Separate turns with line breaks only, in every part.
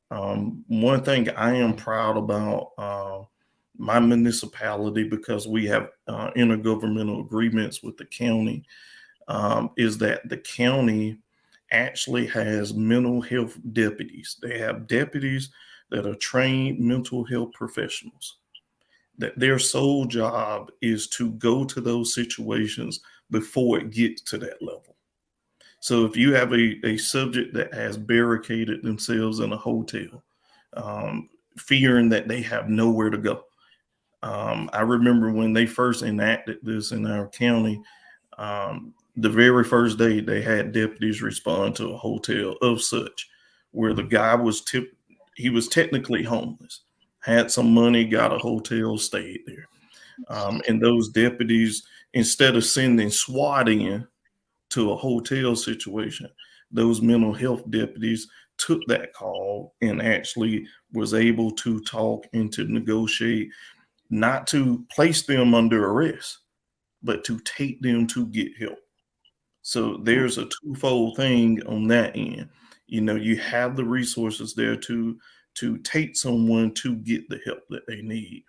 One thing I am proud about my municipality, because we have intergovernmental agreements with the county, is that the county actually has mental health deputies. They have deputies that are trained mental health professionals, that their sole job is to go to those situations before it gets to that level. So if you have a subject that has barricaded themselves in a hotel, fearing that they have nowhere to go. I remember when they first enacted this in our county, the very first day they had deputies respond to a hotel of such, where the guy was he was technically homeless, had some money, got a hotel, stayed there. And those deputies, instead of sending SWAT in to a hotel situation, those mental health deputies took that call and actually was able to talk and to negotiate, not to place them under arrest, but to take them to get help. So there's a twofold thing on that end. You know, you have the resources there to take someone to get the help that they need.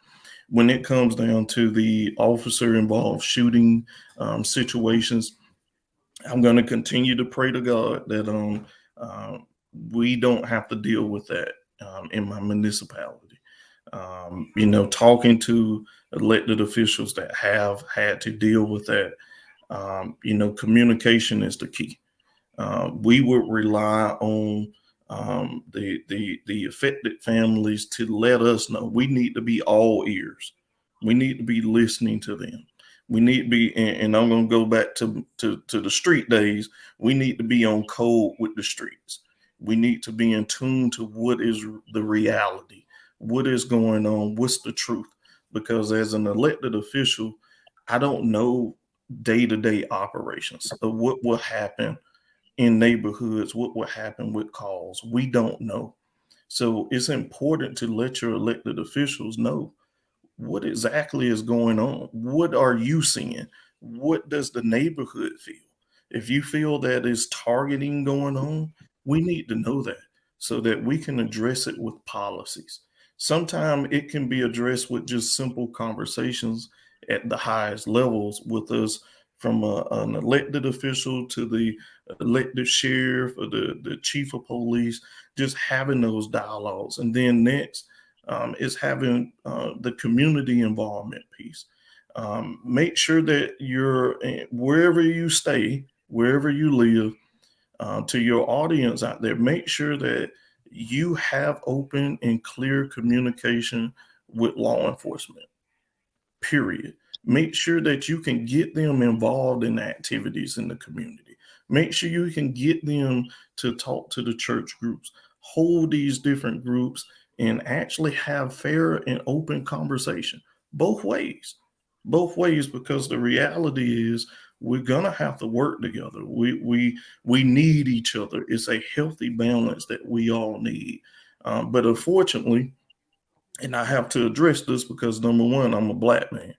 When it comes down to the officer involved shooting situations, I'm going to continue to pray to God that uh, we don't have to deal with that in my municipality. You know, talking to elected officials that have had to deal with that, you know, communication is the key. We would rely on the affected families to let us know. We need to be all ears. We need to be listening to them. We need to be, and I'm going to go back to the street days. We need to be on code with the streets. We need to be in tune to what is the reality, what is going on, what's the truth. Because as an elected official, I don't know day-to-day operations of what will happen in neighborhoods, what will happen with calls. We don't know. So it's important to let your elected officials know what exactly is going on. What are you seeing? What does the neighborhood feel? If you feel that is targeting going on, we need to know that so that we can address it with policies. Sometimes it can be addressed with just simple conversations at the highest levels with us, from an elected official to the elected sheriff or the chief of police, just having those dialogues. And then next is having the community involvement piece. Make sure that you're wherever you stay, wherever you live, to your audience out there, make sure that you have open and clear communication with law enforcement, period. Make sure that you can get them involved in activities in the community. Make sure you can get them to talk to the church groups, hold these different groups, and actually have fair and open conversation both ways. Both ways, because the reality is we're gonna have to work together. We need each other. It's a healthy balance that we all need. But unfortunately, and I have to address this because number one, I'm a black man.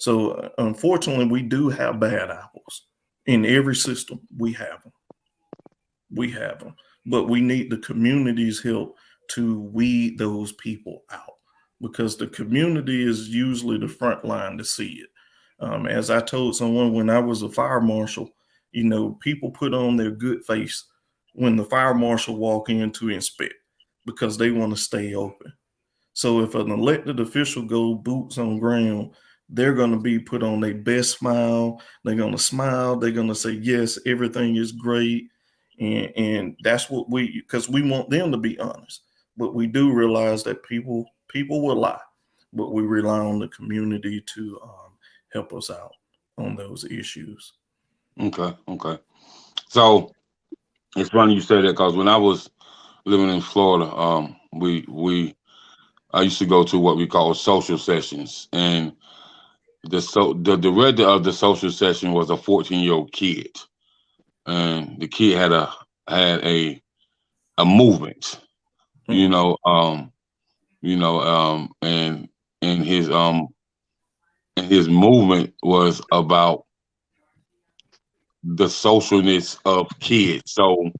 So unfortunately, we do have bad apples in every system. We have them. We have them, but we need the community's help to weed those people out, because the community is usually the front line to see it. As I told someone when I was a fire marshal, you know, people put on their good face when the fire marshal walk in to inspect because they want to stay open. So if an elected official go boots on ground, they're going to be put on their best smile. They're going to smile. They're going to say, yes, everything is great. And that's what because we want them to be honest. But we do realize that people will lie, but we rely on the community to help us out on those issues.
Okay, okay. So it's funny you say that because when I was living in Florida, we I used to go to what we call social sessions, and the director of the social session was a 14-year-old kid, and the kid had a movement, you
Mm,
know, and and his um and his movement was about the socialness of kids. So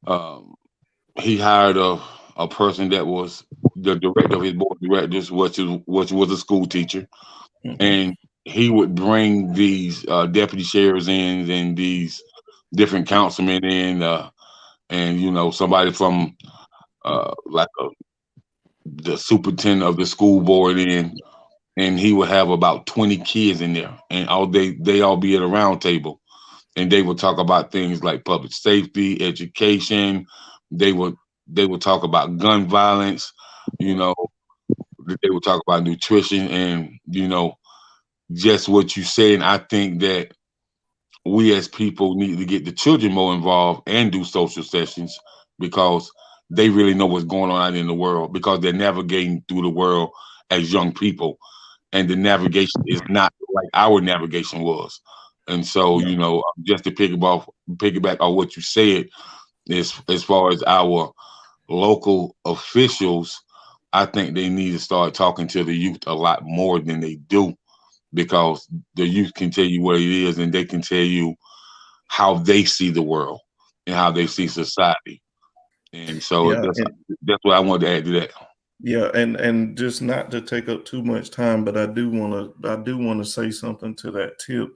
um, he hired a person that was the director of his board of directors, which was a school teacher, and he would bring these deputy sheriffs in and these different councilmen in, and somebody from like the superintendent of the school board in, and he would have about 20 kids in there, and they all be at a round table, and they would talk about things like public safety, education. They would talk about gun violence. They would talk about nutrition, and just what you say. And I think that we as people need to get the children more involved and do social sessions, because they really know what's going on out in the world, because they're navigating through the world as young people, and the navigation is not like our navigation was. And so, just to piggyback on what you said, as far as our local officials, I think they need to start talking to the youth a lot more than they do, because the youth can tell you what it is, and they can tell you how they see the world and how they see society. And so that's what I wanted to add to that.
Yeah, and just not to take up too much time, but I do want to say something to that tip.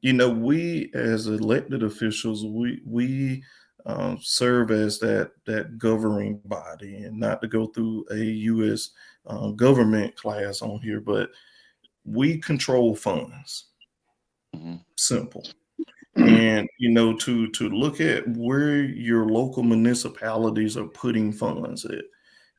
We as elected officials, we serve as that governing body, and not to go through a U.S. Government class on here, but we control funds. Simple. And to look at where your local municipalities are putting funds at.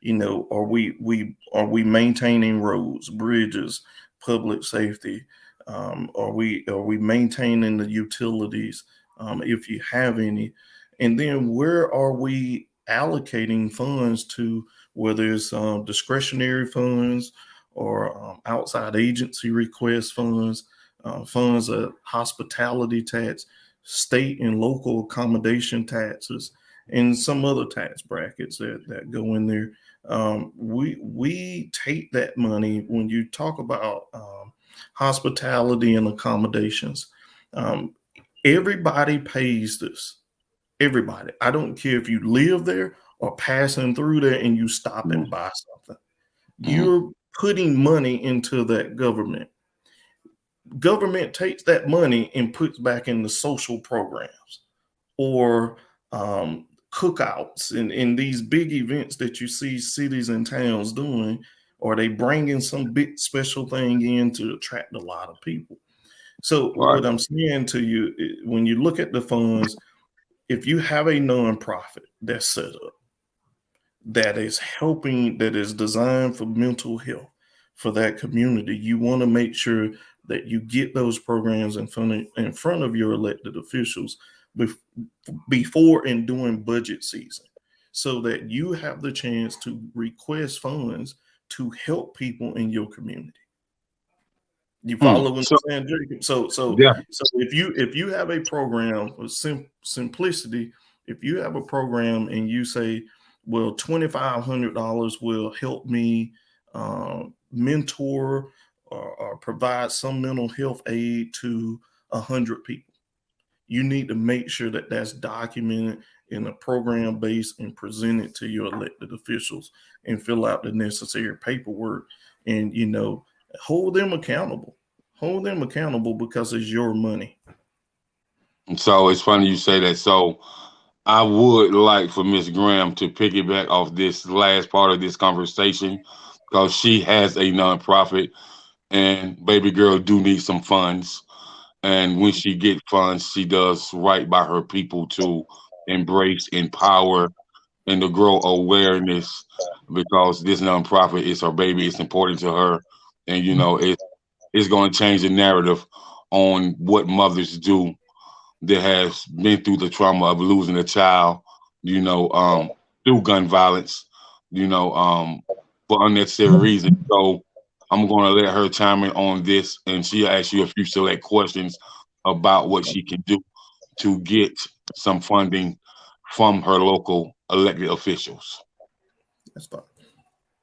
Are we maintaining roads, bridges, public safety? Are we maintaining the utilities, if you have any? And then where are we allocating funds to, whether it's discretionary funds or outside agency request funds, funds of hospitality tax, state and local accommodation taxes, and some other tax brackets that go in there. We take that money when you talk about hospitality and accommodations. Everybody pays this. Everybody. I don't care if you live there or passing through there and you stop and buy something. You're putting money into that government. Government takes that money and puts back in the social programs or cookouts and these big events that you see cities and towns doing, or they bringing some big special thing in to attract a lot of people. So what I'm saying to you, when you look at the funds, if you have a nonprofit that's set up, that is helping, that is designed for mental health for that community, you want to make sure that you get those programs in front of your elected officials before and during budget season, so that you have the chance to request funds to help people in your community. You follow what I'm saying, Jacob? So if you have a program with simplicity, if you have a program and you say, well, $2,500 will help me mentor or provide some mental health aid to 100 people, you need to make sure that that's documented in a program base and present it to your elected officials and fill out the necessary paperwork, and hold them accountable. Hold them accountable, because it's your money.
So it's funny you say that. So I would like for Miss Graham to piggyback off this last part of this conversation, because she has a nonprofit, and baby girl do need some funds. And when she gets funds, she does right by her people to embrace, empower, and to grow awareness, because this nonprofit is her baby. It's important to her. And, it's going to change the narrative on what mothers do that has been through the trauma of losing a child, through gun violence, for unnecessary reasons. So I'm going to let her chime in on this, and she'll ask you a few select questions about what she can do to get some funding from her local elected officials.
That's fine.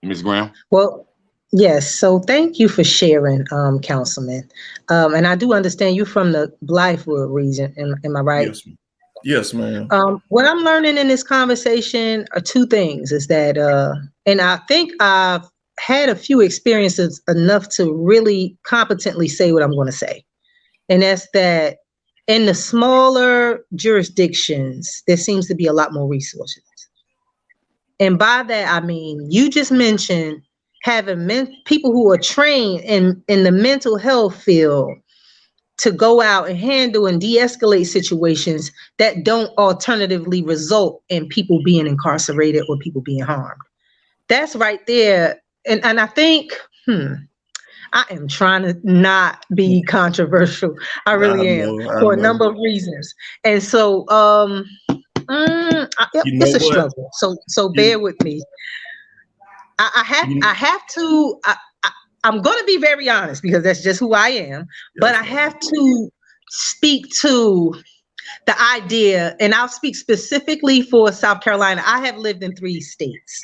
Ms. Graham?
Well, yes. So thank you for sharing, Councilman. And I do understand you're from the Blythewood region. Am I right?
Yes. Yes, ma'am.
What I'm learning in this conversation are two things is that, and I think I've had a few experiences enough to really competently say what I'm going to say. And that's that in the smaller jurisdictions, there seems to be a lot more resources. And by that, I mean, you just mentioned having people who are trained in the mental health field to go out and handle and de-escalate situations that don't alternatively result in people being incarcerated or people being harmed. That's right there. And I think, I am trying to not be controversial. I really am,
I
for a
know.
number of reasons. And so it's a struggle. So bear with me. I have to, I'm going to be very honest because that's just who I am, but I have to speak to the idea, and I'll speak specifically for South Carolina. I have lived in 3 states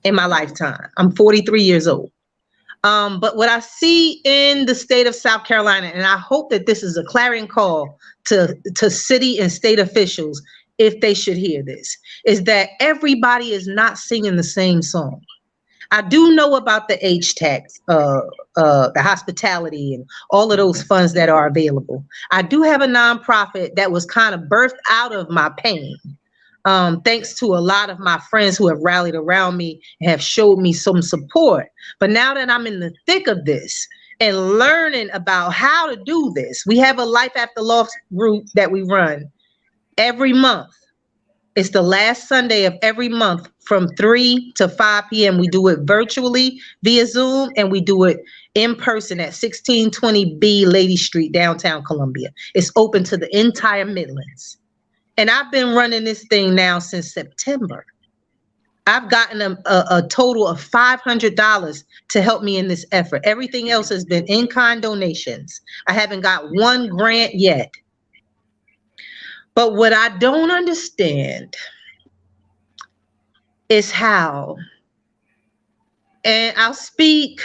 in my lifetime. I'm 43 years old. But what I see in the state of South Carolina, and I hope that this is a clarion call to city and state officials, if they should hear this, is that everybody is not singing the same song. I do know about the HTAX, the hospitality and all of those funds that are available. I do have a nonprofit that was kind of birthed out of my pain. Thanks to a lot of my friends who have rallied around me and have showed me some support. But now that I'm in the thick of this and learning about how to do this, we have a Life After Loss group that we run every month. It's the last Sunday of every month from 3 to 5 p.m. We do it virtually via Zoom, and we do it in person at 1620B Lady Street, downtown Columbia. It's open to the entire Midlands. And I've been running this thing now since September. I've gotten a total of $500 to help me in this effort. Everything else has been in-kind donations. I haven't got one grant yet. But what I don't understand is how, and I'll speak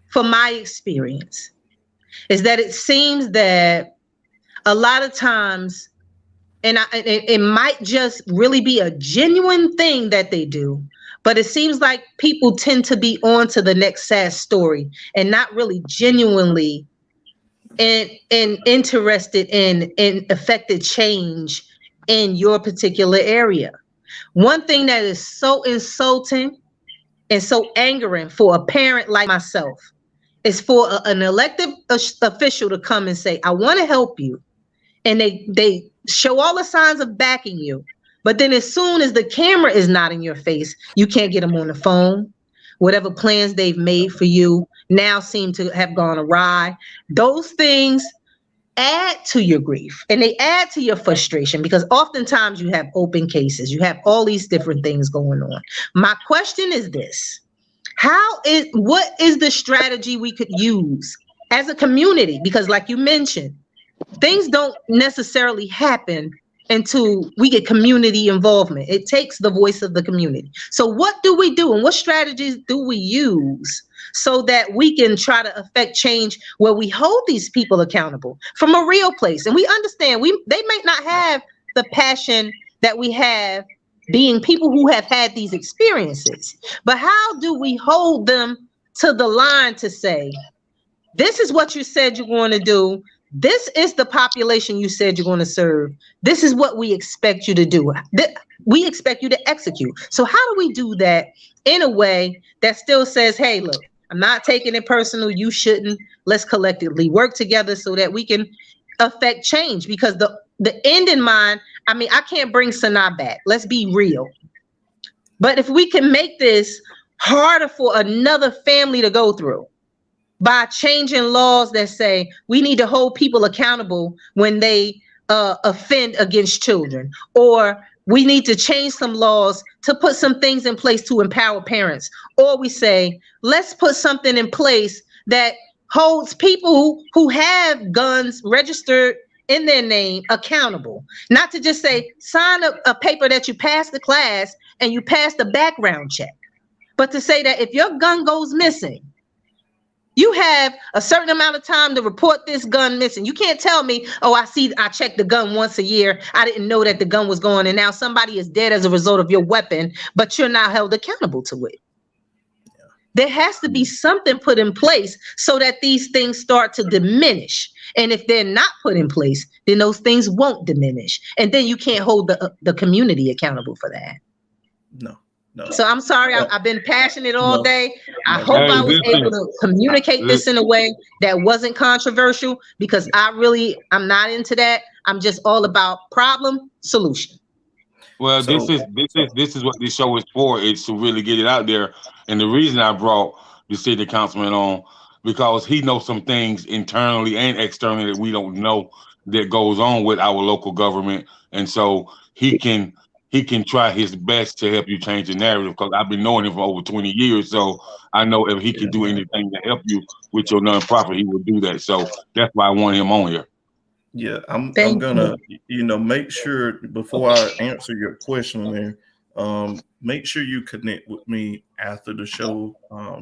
for my experience, is that it seems that a lot of times, and it might just really be a genuine thing that they do, but it seems like people tend to be on to the next sad story and not really genuinely and interested in effective change in your particular area. One thing that is so insulting and so angering for a parent like myself is for an elected official to come and say, I want to help you. And they show all the signs of backing you. But then as soon as the camera is not in your face, you can't get them on the phone. Whatever plans they've made for you now seem to have gone awry. Those things add to your grief and they add to your frustration because oftentimes you have open cases. You have all these different things going on. My question is this. What is the strategy we could use as a community? Because like you mentioned, things don't necessarily happen until we get community involvement. It takes the voice of the community. So what do we do and what strategies do we use so that we can try to affect change where we hold these people accountable from a real place? And we understand they might not have the passion that we have being people who have had these experiences, but how do we hold them to the line to say, this is what you said you're going to do. This is the population you said you're going to serve. This is what we expect you to do. We expect you to execute. So how do we do that in a way that still says, hey, look, I'm not taking it personal. You shouldn't. Let's collectively work together so that we can affect change. Because the end in mind, I mean, I can't bring Sanaa back. Let's be real. But if we can make this harder for another family to go through, by changing laws that say we need to hold people accountable when they offend against children, or we need to change some laws to put some things in place to empower parents, or we say, let's put something in place that holds people who have guns registered in their name accountable. Not to just say, sign a paper that you passed the class and you passed the background check, but to say that if your gun goes missing, You have a certain amount of time to report this gun missing. You can't tell me, oh, I check the gun once a year. I didn't know that the gun was gone, and now somebody is dead as a result of your weapon, but you're not held accountable to it. There has to be something put in place so that these things start to diminish. And if they're not put in place, then those things won't diminish. And then you can't hold the community accountable for that.
No.
So I'm sorry, I've been passionate all day. I hope
Hey,
I was
listen,
able to communicate this in a way that wasn't controversial, because I'm not into that. I'm just all about problem solution.
Well, this is what this show is for. It's to really get it out there. And the reason I brought the city councilman on, because he knows some things internally and externally that we don't know that goes on with our local government. And so he can try his best to help you change the narrative, because I've been knowing him for over 20 years. So I know if he can do anything to help you with your nonprofit, he will do that. So that's why I want him on here.
Yeah, I'm gonna, make sure before I answer your question there, make sure you connect with me after the show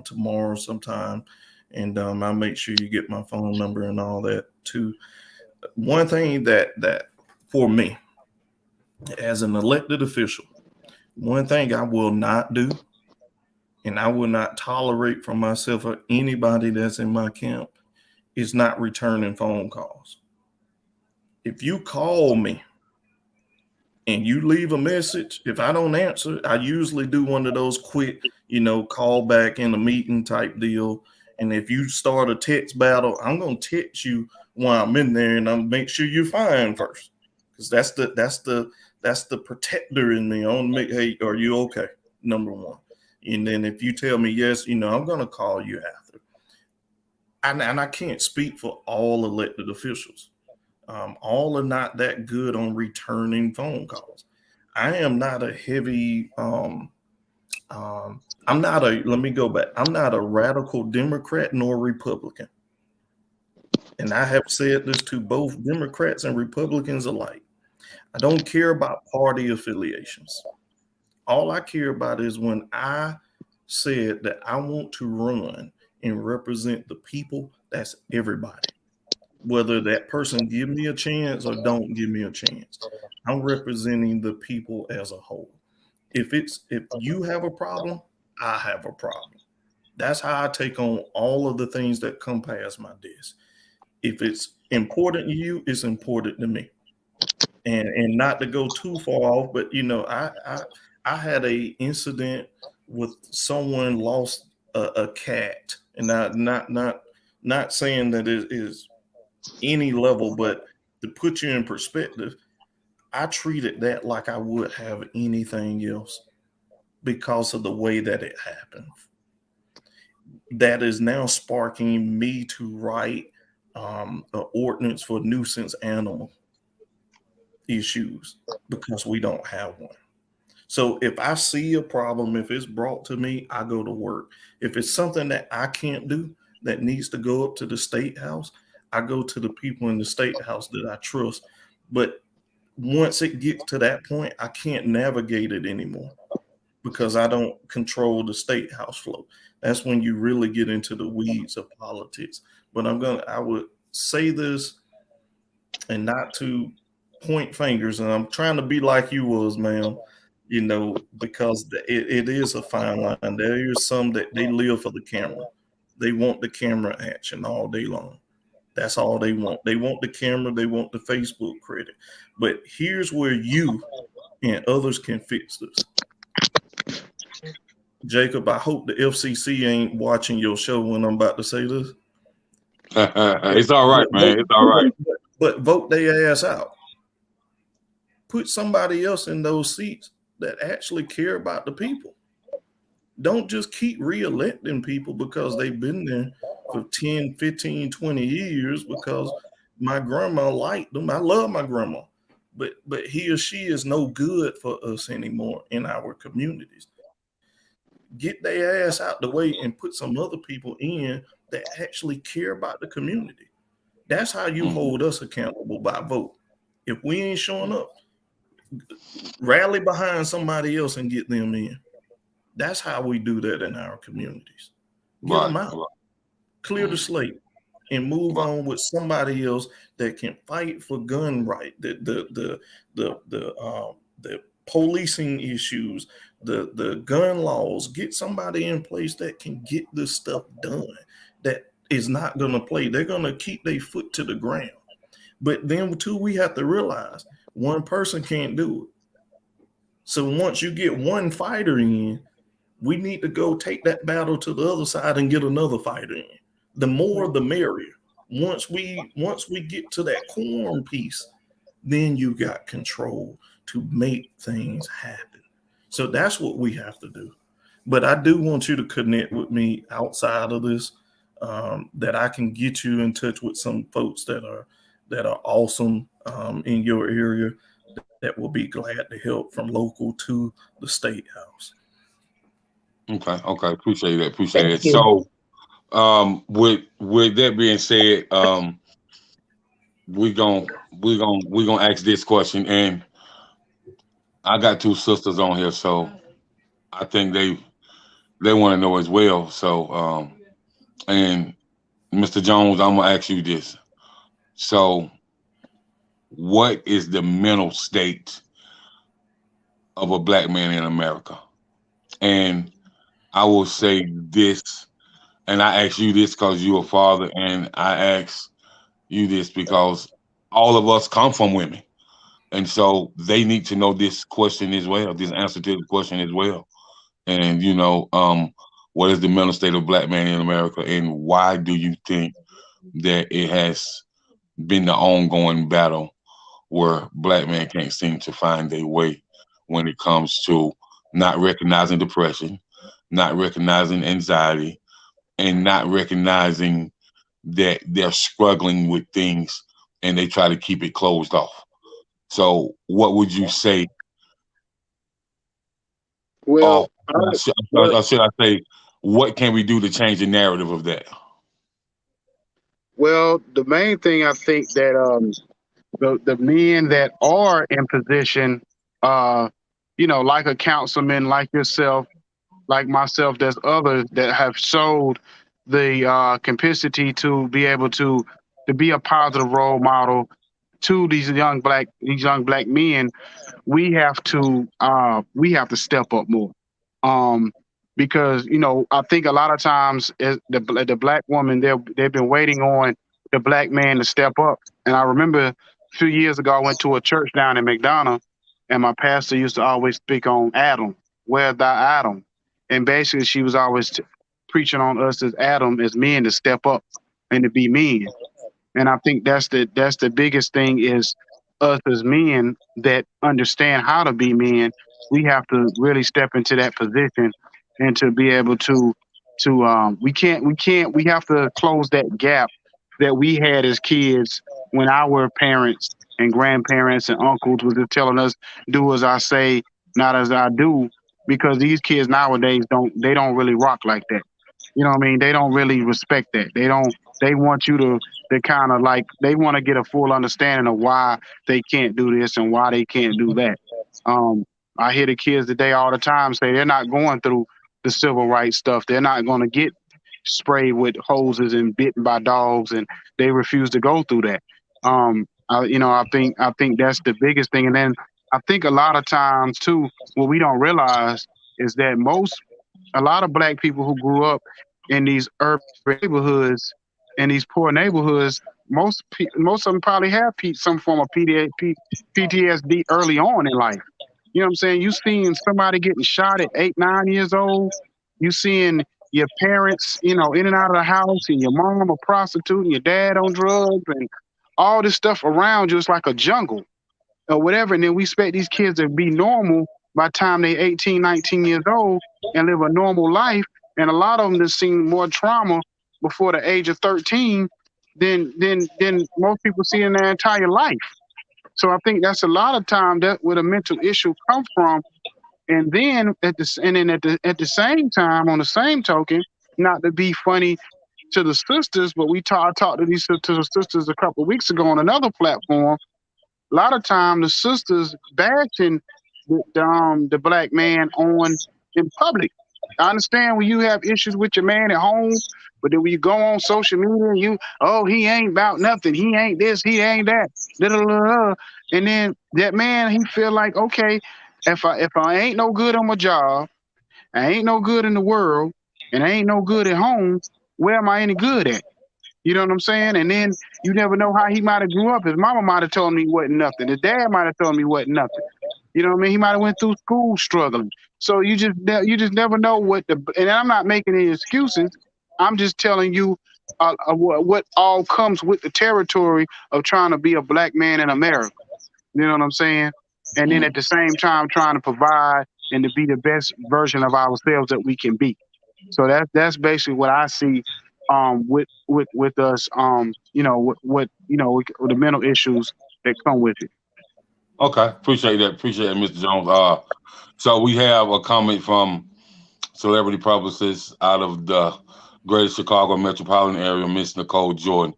tomorrow sometime, and I'll make sure you get my phone number and all that too. One thing that for me, as an elected official, one thing I will not do, and I will not tolerate from myself or anybody that's in my camp, is not returning phone calls. If you call me and you leave a message, if I don't answer, I usually do one of those quick, call back in a meeting type deal. And if you start a text battle, I'm going to text you while I'm in there, and I'm make sure you're fine first. Because that's the protector in me. I want to make, hey, are you okay? Number one. And then if you tell me yes, I'm going to call you after. And I can't speak for all elected officials. All are not that good on returning phone calls. I am not a heavy, let me go back. I'm not a radical Democrat nor Republican. And I have said this to both Democrats and Republicans alike. I don't care about party affiliations. All I care about is when I said that I want to run and represent the people, that's everybody. Whether that person give me a chance or don't give me a chance, I'm representing the people as a whole. If you have a problem, I have a problem. That's how I take on all of the things that come past my desk. If it's important to you, it's important to me. And not to go too far off, but I had a incident with someone lost a cat, and not saying that it is any level, but to put you in perspective, I treated that like I would have anything else because of the way that it happened. That is now sparking me to write an ordinance for nuisance animal issues because we don't have one. So if I see a problem, if it's brought to me, I go to work. If it's something that I can't do that needs to go up to the state house, I go to the people in the state house that I trust. But once it gets to that point, I can't navigate it anymore because I don't control the state house flow. That's when you really get into the weeds of politics. But I would say this, and not to point fingers, and I'm trying to be like you was, ma'am, because it is a fine line. There is some that they live for the camera. They want the camera action all day long. That's all they want. They want the camera. They want the Facebook credit. But here's where you and others can fix this. Jacob, I hope the FCC ain't watching your show when I'm about to say this.
It's all right, man. It's all right.
But vote their ass out. Put somebody else in those seats that actually care about the people. Don't just keep re-electing people because they've been there for 10, 15, 20 years because my grandma liked them. I love my grandma, but he or she is no good for us anymore in our communities. Get their ass out the way and put some other people in that actually care about the community. That's how you hold us accountable, by vote. If we ain't showing up, rally behind somebody else and get them in. That's how we do that in our communities. Get them out. clear the slate, and move on with somebody else that can fight for gun right, the policing issues, the gun laws. Get somebody in place that can get this stuff done. That is not going to play. They're going to keep their foot to the ground. But then too, we have to realize one person can't do it. So once you get one fighter in, we need to go take that battle to the other side and get another fighter in. The more, the merrier. Once we get to that quorum piece, then you got control to make things happen. So that's what we have to do. But I do want you to connect with me outside of this, that I can get you in touch with some folks that are awesome in your area that will be glad to help from local to the state house. Okay.
Appreciate it. So, with that being said, we're gonna ask this question, and I got two sisters on here, so I think they want to know as well. So, and Mr. Jones, I'm gonna ask you this. So, what is the mental state of a black man in America? And I will say this, and I ask you this because you're a father, and I ask you this because all of us come from women. And so they need to know this question as well, this answer to the question as well. And, what is the mental state of black man in America, and why do you think that it has been the ongoing battle where black men can't seem to find their way when it comes to not recognizing depression, not recognizing anxiety, and not recognizing that they're struggling with things and they try to keep it closed off? So what would you say?
Well,
should I say, what can we do to change the narrative of that?
well, the main thing I think that the men that are in position, like a councilman, like yourself, like myself, there's others that have showed the capacity to be able to be a positive role model to these young black men. We have to step up more, because I think a lot of times as the black woman, they've been waiting on the black man to step up. And I remember a few years ago I went to a church down in McDonough, and my pastor used to always speak on Adam, where's thy Adam? And basically she was always preaching on us as Adam, as men, to step up and to be men. And I think that's the biggest thing, is us as men that understand how to be men. We have to really step into that position and to be able to we have to close that gap that we had as kids when our parents and grandparents and uncles was just telling us, do as I say, not as I do, because these kids nowadays don't really rock like that. You know what I mean? They don't really respect that. They want you to kind of like, they want to get a full understanding of why they can't do this and why they can't do that. I hear the kids today all the time say they're not going through the civil rights stuff. They're not going to get sprayed with hoses and bitten by dogs, and they refuse to go through that. I think that's the biggest thing. And then I think a lot of times too, what we don't realize is that a lot of black people who grew up in these urban neighborhoods, in these poor neighborhoods, most of them probably have some form of PTSD early on in life. You know what I'm saying? You seeing somebody getting shot at 8, 9 years old. You seeing your parents, in and out of the house, and your mom a prostitute, and your dad on drugs, and all this stuff around you. It's like a jungle or whatever. And then we expect these kids to be normal by the time they're 18, 19 years old and live a normal life. And a lot of them have seen more trauma before the age of 13 than most people see in their entire life. So I think that's a lot of time that where the mental issue come from. And then at the same time, on the same token, not to be funny to the sisters, but I talked to the sisters a couple of weeks ago on another platform. A lot of time the sisters bashing the black man in public. I understand when you have issues with your man at home, But then when you go on social media, he ain't about nothing. He ain't this. He ain't that. Da, da, da, da. And then that man, he feel like, okay, if I ain't no good on my job, I ain't no good in the world, and I ain't no good at home, where am I any good at? You know what I'm saying? And then you never know how he might have grew up. His mama might have told him he wasn't nothing. His dad might have told him he wasn't nothing. You know what I mean? He might have went through school struggling. So you just never know and I'm not making any excuses. I'm just telling you what all comes with the territory of trying to be a black man in America. You know what I'm saying? And then at the same time trying to provide and to be the best version of ourselves that we can be. So that's basically what I see with us with the mental issues that come with it.
Okay, appreciate that, Mr. Jones. So we have a comment from celebrity publicist out of the greater Chicago metropolitan area, Miss Nicole Jordan.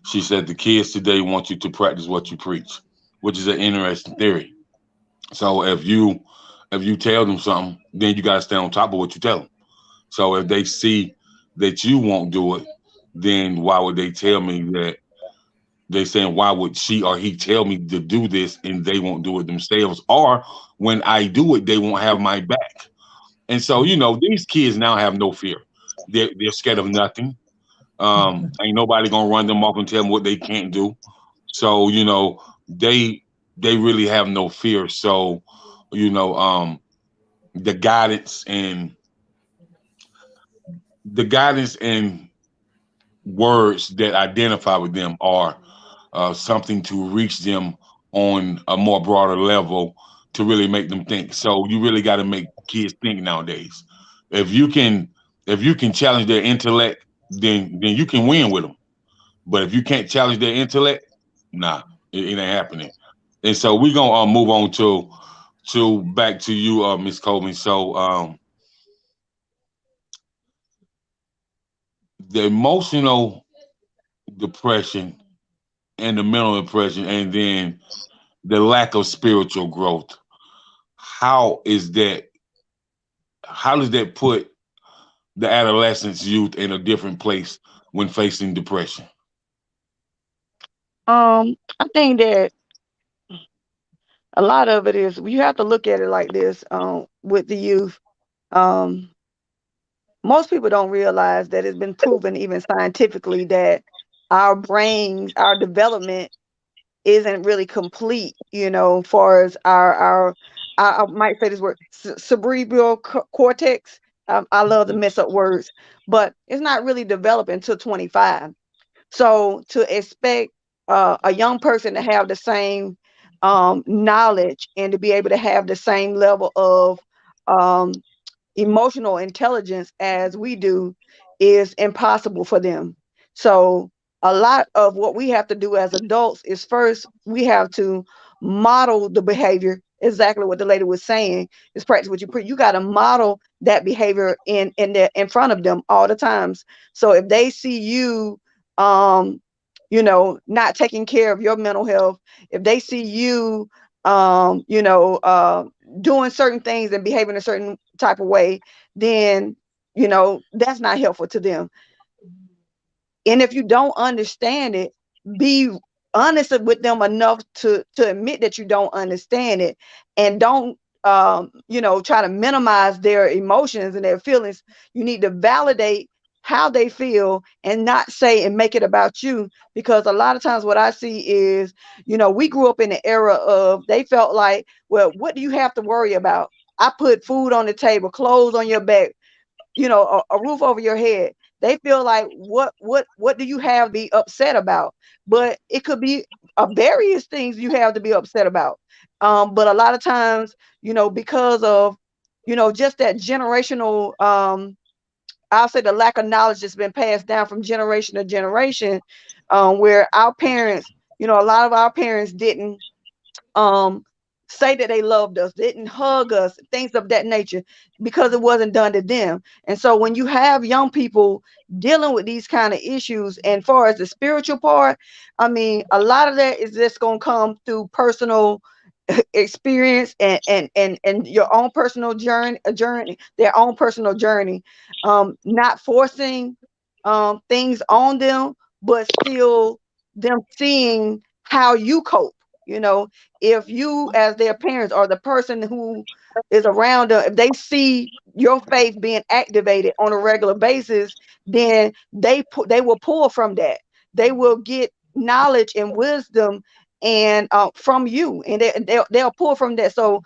She said the kids today want you to practice what you preach, which is an interesting theory. So if you tell them something, then you gotta stay on top of what you tell them. So if they see that you won't do it, then why would they tell me that? They saying, why would she or he tell me to do this and they won't do it themselves? Or when I do it, they won't have my back. And so, these kids now have no fear. They're scared of nothing. Ain't nobody gonna run them off and tell them what they can't do. So, they really have no fear. So, the guidance and words that identify with them are something to reach them on a more broader level to really make them think. So you really got to make kids think nowadays. If you can challenge their intellect, then you can win with them. But if you can't challenge their intellect, nah, it ain't happening. And so we're gonna move on to back to you, Miss Coleman. So the emotional depression and the mental depression, and then the lack of spiritual growth. How does that put the adolescent's youth in a different place when facing depression?
I think that a lot of it is you have to look at it like this with the youth. Um, Most people don't realize that it's been proven even scientifically that our brains, our development isn't really complete, far as our I might say this word, cerebral cortex. I love to mess up words, but it's not really developed until 25. So to expect a young person to have the same knowledge and to be able to have the same level of um, emotional intelligence as we do is impossible for them. So a lot of what we have to do as adults is first we have to model the behavior, exactly what the lady was saying, is practice what you preach. You got to model that behavior in front of them all the times. So if they see you not taking care of your mental health, if they see you doing certain things and behaving a certain type of way, then that's not helpful to them. And if you don't understand it, be honest with them enough to admit that you don't understand it, and don't try to minimize their emotions and their feelings. You need to validate how they feel and not say and make it about you, because a lot of times what I see is, we grew up in the era of, they felt like, well, what do you have to worry about? I put food on the table, clothes on your back, a roof over your head. They feel like, what do you have to be upset about? But it could be various things you have to be upset about. But a lot of times, because of, just that generational, I'll say the lack of knowledge that's been passed down from generation to generation, where our parents, a lot of our parents didn't say that they loved us, didn't hug us, things of that nature, because it wasn't done to them. And so when you have young people dealing with these kind of issues, and far as the spiritual part, I mean, a lot of that is just going to come through personal experience and your own personal journey, their own personal journey. Not forcing things on them, but still them seeing how you cope. You know, if you as their parents or the person who is around them, if they see your faith being activated on a regular basis, then they will pull from that. They will get knowledge and wisdom and from you, and they'll pull from that. So,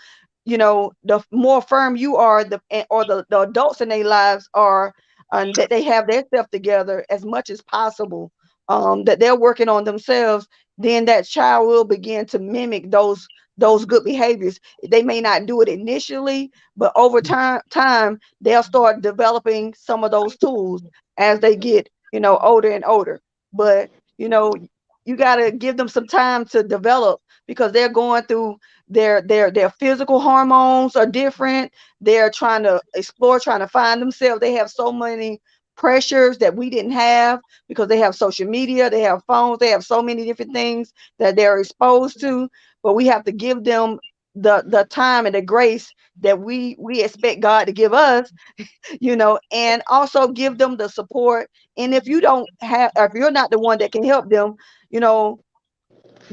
you know, the more firm you are, the adults in their lives are, that they have their stuff together as much as possible, that they're working on themselves, then that child will begin to mimic those good behaviors. They may not do it initially, but over time they'll start developing some of those tools as they get, you know, older and older. But, you know, you got to give them some time to develop, because they're going through their physical hormones are different. They're trying to explore, trying to find themselves. They have so many pressures that we didn't have, because they have social media, they have phones, they have so many different things that they're exposed to. But we have to give them the time and the grace that we expect God to give us, you know, and also give them the support. And if you don't have, if you're not the one that can help them, you know,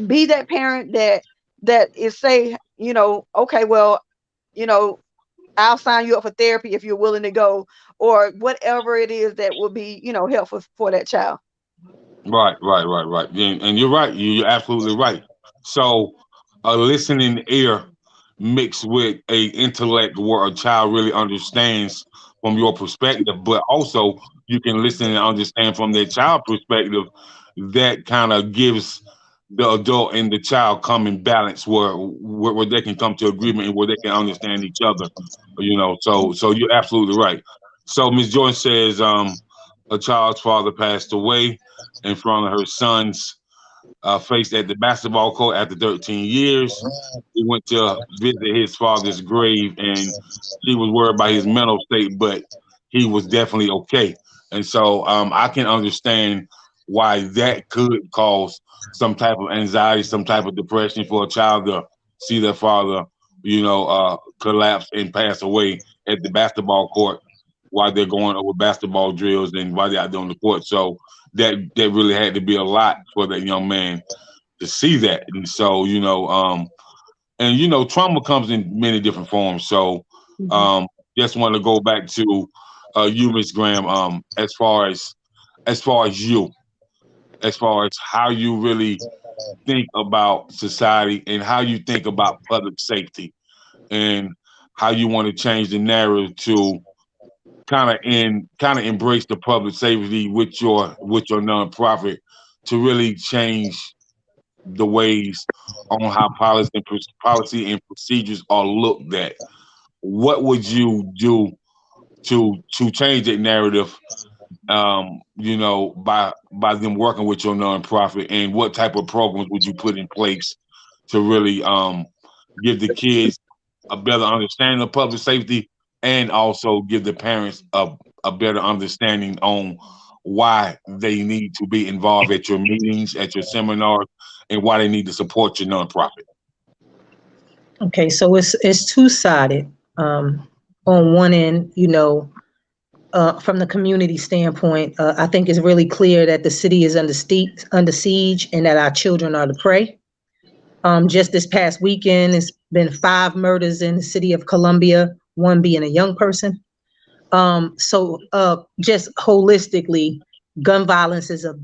be that parent that is say, you know, okay, well, you know, I'll sign you up for therapy if you're willing to go, or whatever it is that will be, you know, helpful for that child.
Right. And you're right. You're absolutely right. So a listening ear mixed with a intellect where a child really understands from your perspective, but also you can listen and understand from their child perspective. That kind of gives the adult and the child come in balance where they can come to agreement and where they can understand each other. You know, so you're absolutely right. So Ms. Jordan says a child's father passed away in front of her son's face at the basketball court after 13 years. He went to visit his father's grave, and she was worried about his mental state, but he was definitely okay. And so I can understand why that could cause some type of anxiety, some type of depression for a child to see their father, you know, collapse and pass away at the basketball court while they're going over basketball drills and while they're out there on the court. So that really had to be a lot for that young man to see that. And so, you know, and you know, trauma comes in many different forms. So just want to go back to you, Ms. Graham, as far as you, as far as how you really think about society and how you think about public safety and how you want to change the narrative to kind of embrace the public safety with your nonprofit to really change the ways on how policy and procedures are looked at. What would you do to change that narrative? You know, by them working with your nonprofit, and what type of programs would you put in place to really give the kids a better understanding of public safety, and also give the parents a better understanding on why they need to be involved at your meetings, at your seminars, and why they need to support your nonprofit?
Okay, so it's two-sided. On one end, you know, from the community standpoint, I think it's really clear that the city is under siege and that our children are the prey. Just this past weekend, it's been 5 murders in the city of Columbia, one being a young person. So just holistically, gun violence is a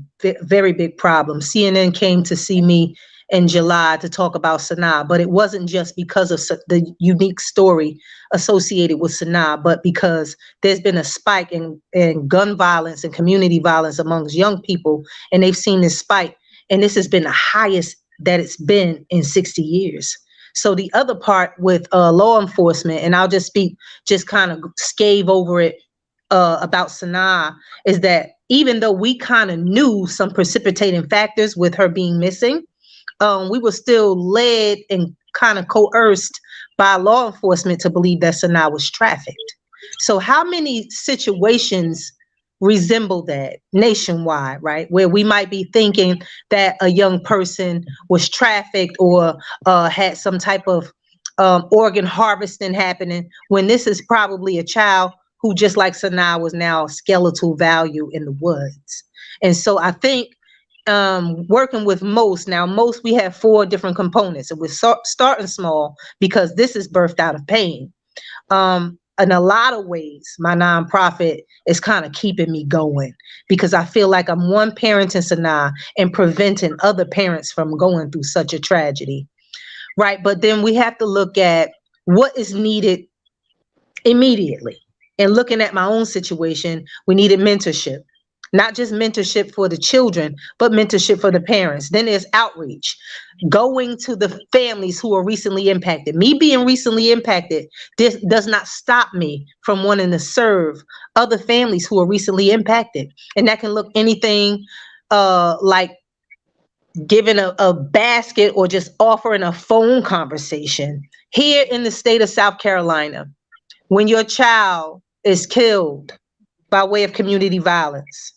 very big problem. CNN came to see me in July to talk about Sanaa, but it wasn't just because of the unique story associated with Sanaa, but because there's been a spike in gun violence and community violence amongst young people, and they've seen this spike, and this has been the highest that it's been in 60 years. So the other part with law enforcement, and I'll just kind of scave over it about Sanaa, is that even though we kind of knew some precipitating factors with her being missing, we were still led and kind of coerced by law enforcement to believe that Sanaa was trafficked. So how many situations resemble that nationwide, right? Where we might be thinking that a young person was trafficked or had some type of organ harvesting happening, when this is probably a child who, just like Sanaa, was now skeletal value in the woods. And so I think working with most, we have 4 different components, and we're starting small because this is birthed out of pain. In a lot of ways, my nonprofit is kind of keeping me going because I feel like I'm one parent in Sanaa and preventing other parents from going through such a tragedy, right? But then we have to look at what is needed immediately. And looking at my own situation, we needed mentorship. Not just mentorship for the children, but mentorship for the parents. Then there's outreach, going to the families who are recently impacted. Me being recently impacted, this does not stop me from wanting to serve other families who are recently impacted. And that can look anything like giving a basket or just offering a phone conversation. Here in the state of South Carolina, when your child is killed by way of community violence,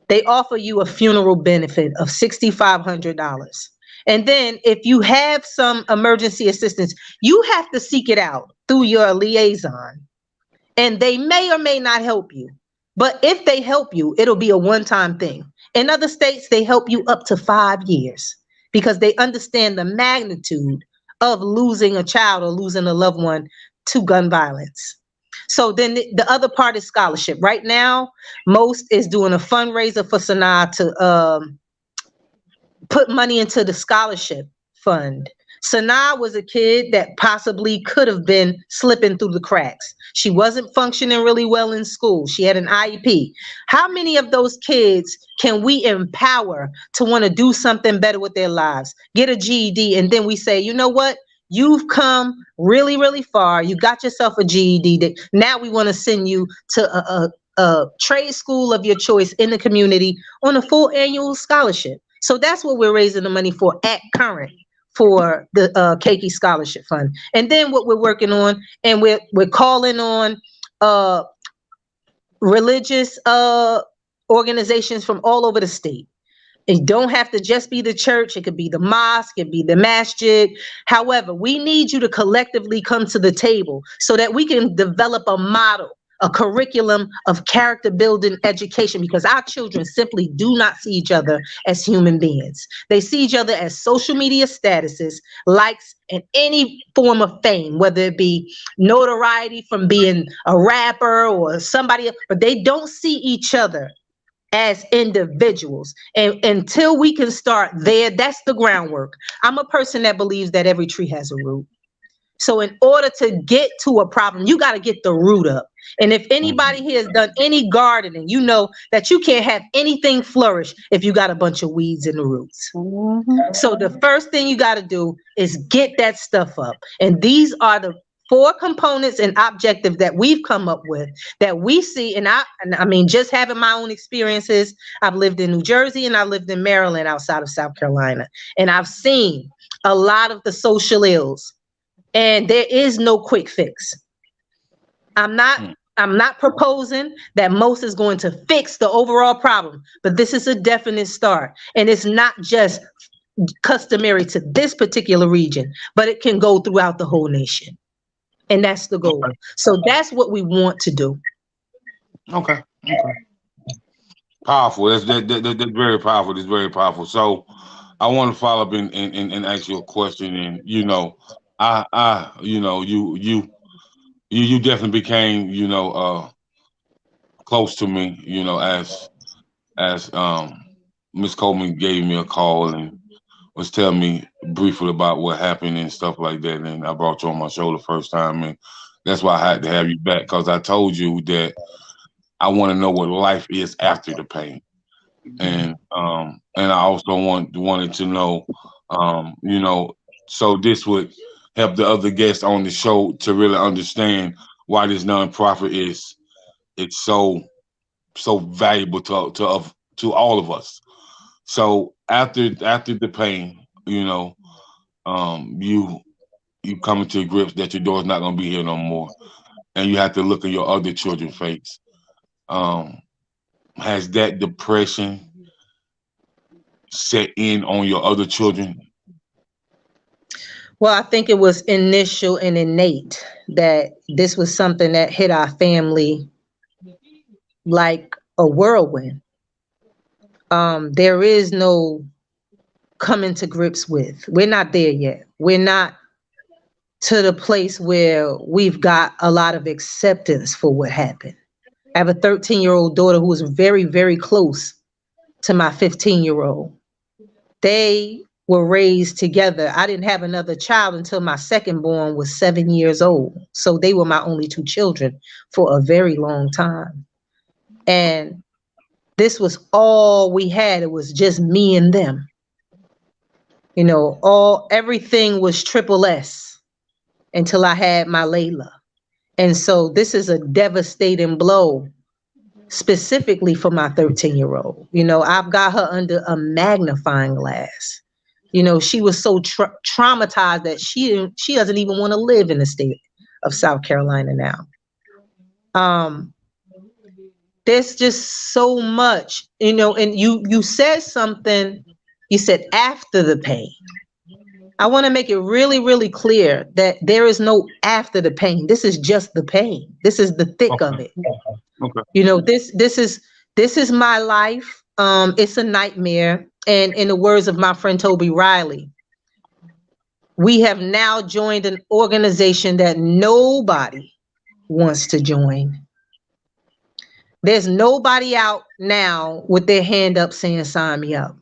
they offer you a funeral benefit of $6,500. And then if you have some emergency assistance, you have to seek it out through your liaison. And they may or may not help you. But if they help you, it'll be a one-time thing. In other states, they help you up to 5 years because they understand the magnitude of losing a child or losing a loved one to gun violence. So then the other part is scholarship. Right now, Most is doing a fundraiser for Sanaa to put money into the scholarship fund. Sanaa was a kid that possibly could have been slipping through the cracks. She wasn't functioning really well in school. She had an IEP. How many of those kids can we empower to want to do something better with their lives? Get a GED, and then we say, you know what? You've come really, really far. You got yourself a GED. Now we want to send you to a trade school of your choice in the community on a full annual scholarship. So that's what we're raising the money for at current for the Keiki Scholarship Fund. And then what we're working on, and we're calling on religious organizations from all over the state. It don't have to just be the church. It could be the mosque, it could be the masjid. However, we need you to collectively come to the table so that we can develop a model, a curriculum of character building education, because our children simply do not see each other as human beings. They see each other as social media statuses, likes, and any form of fame, whether it be notoriety from being a rapper or somebody else, but they don't see each other as individuals. And until we can start there, that's the groundwork. I'm a person that believes that every tree has a root. So in order to get to a problem, you got to get the root up. And if anybody here has done any gardening, you know that you can't have anything flourish if you got a bunch of weeds in the roots. So the first thing you got to do is get that stuff up. And these are the 4 components and objectives that we've come up with that we see. And I mean, just having my own experiences, I've lived in New Jersey and I lived in Maryland outside of South Carolina. And I've seen a lot of the social ills, and there is no quick fix. I'm not proposing that Most is going to fix the overall problem, but this is a definite start. And it's not just customary to this particular region, but it can go throughout the whole nation. And that's the goal. Okay. So that's what we want to do.
Okay. Powerful. That's very powerful. That's very powerful. So I want to follow up and ask you a question. And you definitely became close to me. As Miss Coleman gave me a call and was telling me briefly about what happened and stuff like that. And I brought you on my show the first time, and that's why I had to have you back, because I told you that I want to know what life is after the pain. And I also wanted to know, so this would help the other guests on the show to really understand why this nonprofit it's so valuable to all of us. So after the pain, you coming to grips that your daughter's not gonna be here no more, and you have to look at your other children's face. Has that depression set in on your other children?
Well, I think it was initial and innate that this was something that hit our family like a whirlwind. There is no coming to grips with. We're not there yet. We're not to the place where we've got a lot of acceptance for what happened. I have a 13-year-old daughter who is very, very close to my 15-year-old. They were raised together. I didn't have another child until my second born was 7 years old. So they were my only two children for a very long time. And this was all we had. It was just me and them. You know, everything was triple S until I had my Layla. And so this is a devastating blow, specifically for my 13-year-old. You know, I've got her under a magnifying glass. You know, she was so traumatized that she doesn't even want to live in the state of South Carolina now. There's just so much, you know, and you said something, you said after the pain. I want to make it really, really clear that there is no after the pain. This is just the pain. This is the thick of it.
Okay.
You know, this is my life. It's a nightmare. And in the words of my friend Toby Riley, we have now joined an organization that nobody wants to join. There's nobody out now with their hand up saying, sign me up.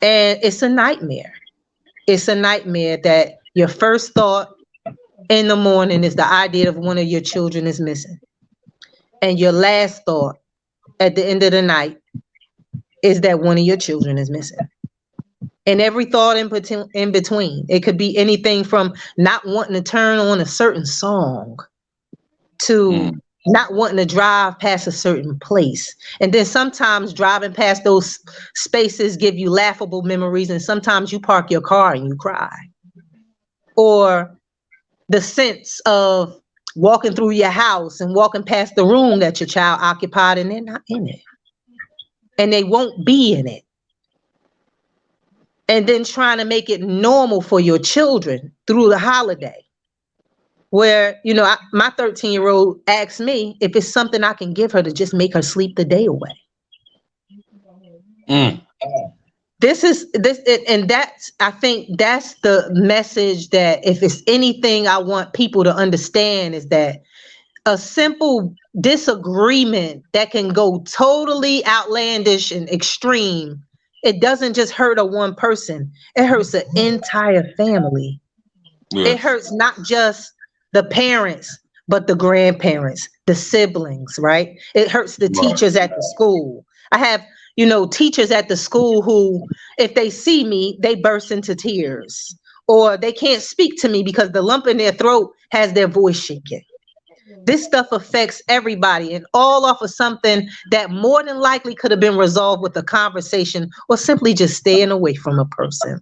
And it's a nightmare. It's a nightmare that your first thought in the morning is the idea of one of your children is missing. And your last thought at the end of the night is that one of your children is missing. And every thought in between. It could be anything from not wanting to turn on a certain song to not wanting to drive past a certain place. And then sometimes driving past those spaces give you laughable memories, and sometimes you park your car and you cry. Or the sense of walking through your house and walking past the room that your child occupied and they're not in it. And they won't be in it. And then trying to make it normal for your children through the holiday. Where, you know, my 13-year-old asked me if it's something I can give her to just make her sleep the day away. And that's, I think that's the message that if it's anything I want people to understand is that a simple disagreement that can go totally outlandish and extreme, it doesn't just hurt a one person, it hurts an entire family. Yes. It hurts not just the parents, but the grandparents, the siblings, right? It hurts the teachers at the school. I have, you know, teachers at the school who, if they see me, they burst into tears, or they can't speak to me because the lump in their throat has their voice shaking. This stuff affects everybody, and all off of something that more than likely could have been resolved with a conversation or simply just staying away from a person.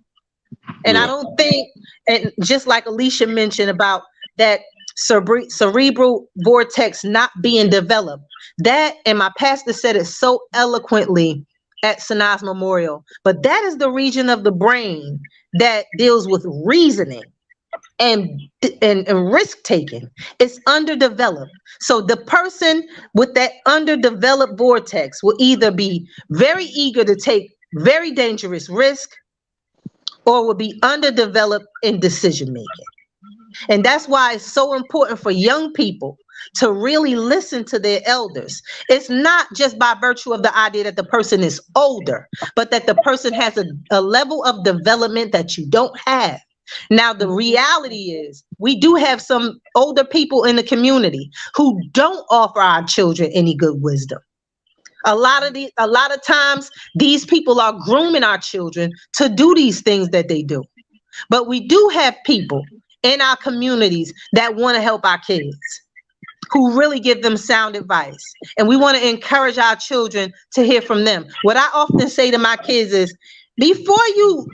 And I don't think, and just like Alicia mentioned about that cerebral vortex not being developed, that, and my pastor said it so eloquently at Sanaa's memorial, but that is the region of the brain that deals with reasoning and risk taking. It's underdeveloped. So the person with that underdeveloped vortex will either be very eager to take very dangerous risk or will be underdeveloped in decision making. And that's why it's so important for young people to really listen to their elders. It's not just by virtue of the idea that the person is older, but that the person has a level of development that you don't have. Now, the reality is we do have some older people in the community who don't offer our children any good wisdom. A lot of times these people are grooming our children to do these things that they do. But we do have people in our communities that want to help our kids, who really give them sound advice. And we want to encourage our children to hear from them. What I often say to my kids is, before you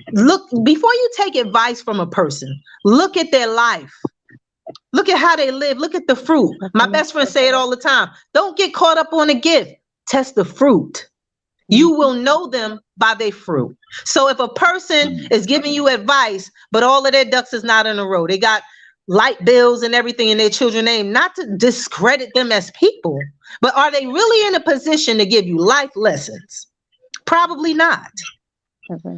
take advice from a person, look at their life. Look at how they live. Look at the fruit. My best friend say it all the time. Don't get caught up on the gift. Test the fruit. You will know them by their fruit. So if a person is giving you advice, but all of their ducks is not in a row, they got light bills and everything in their children's name, not to discredit them as people, but are they really in a position to give you life lessons? Probably not.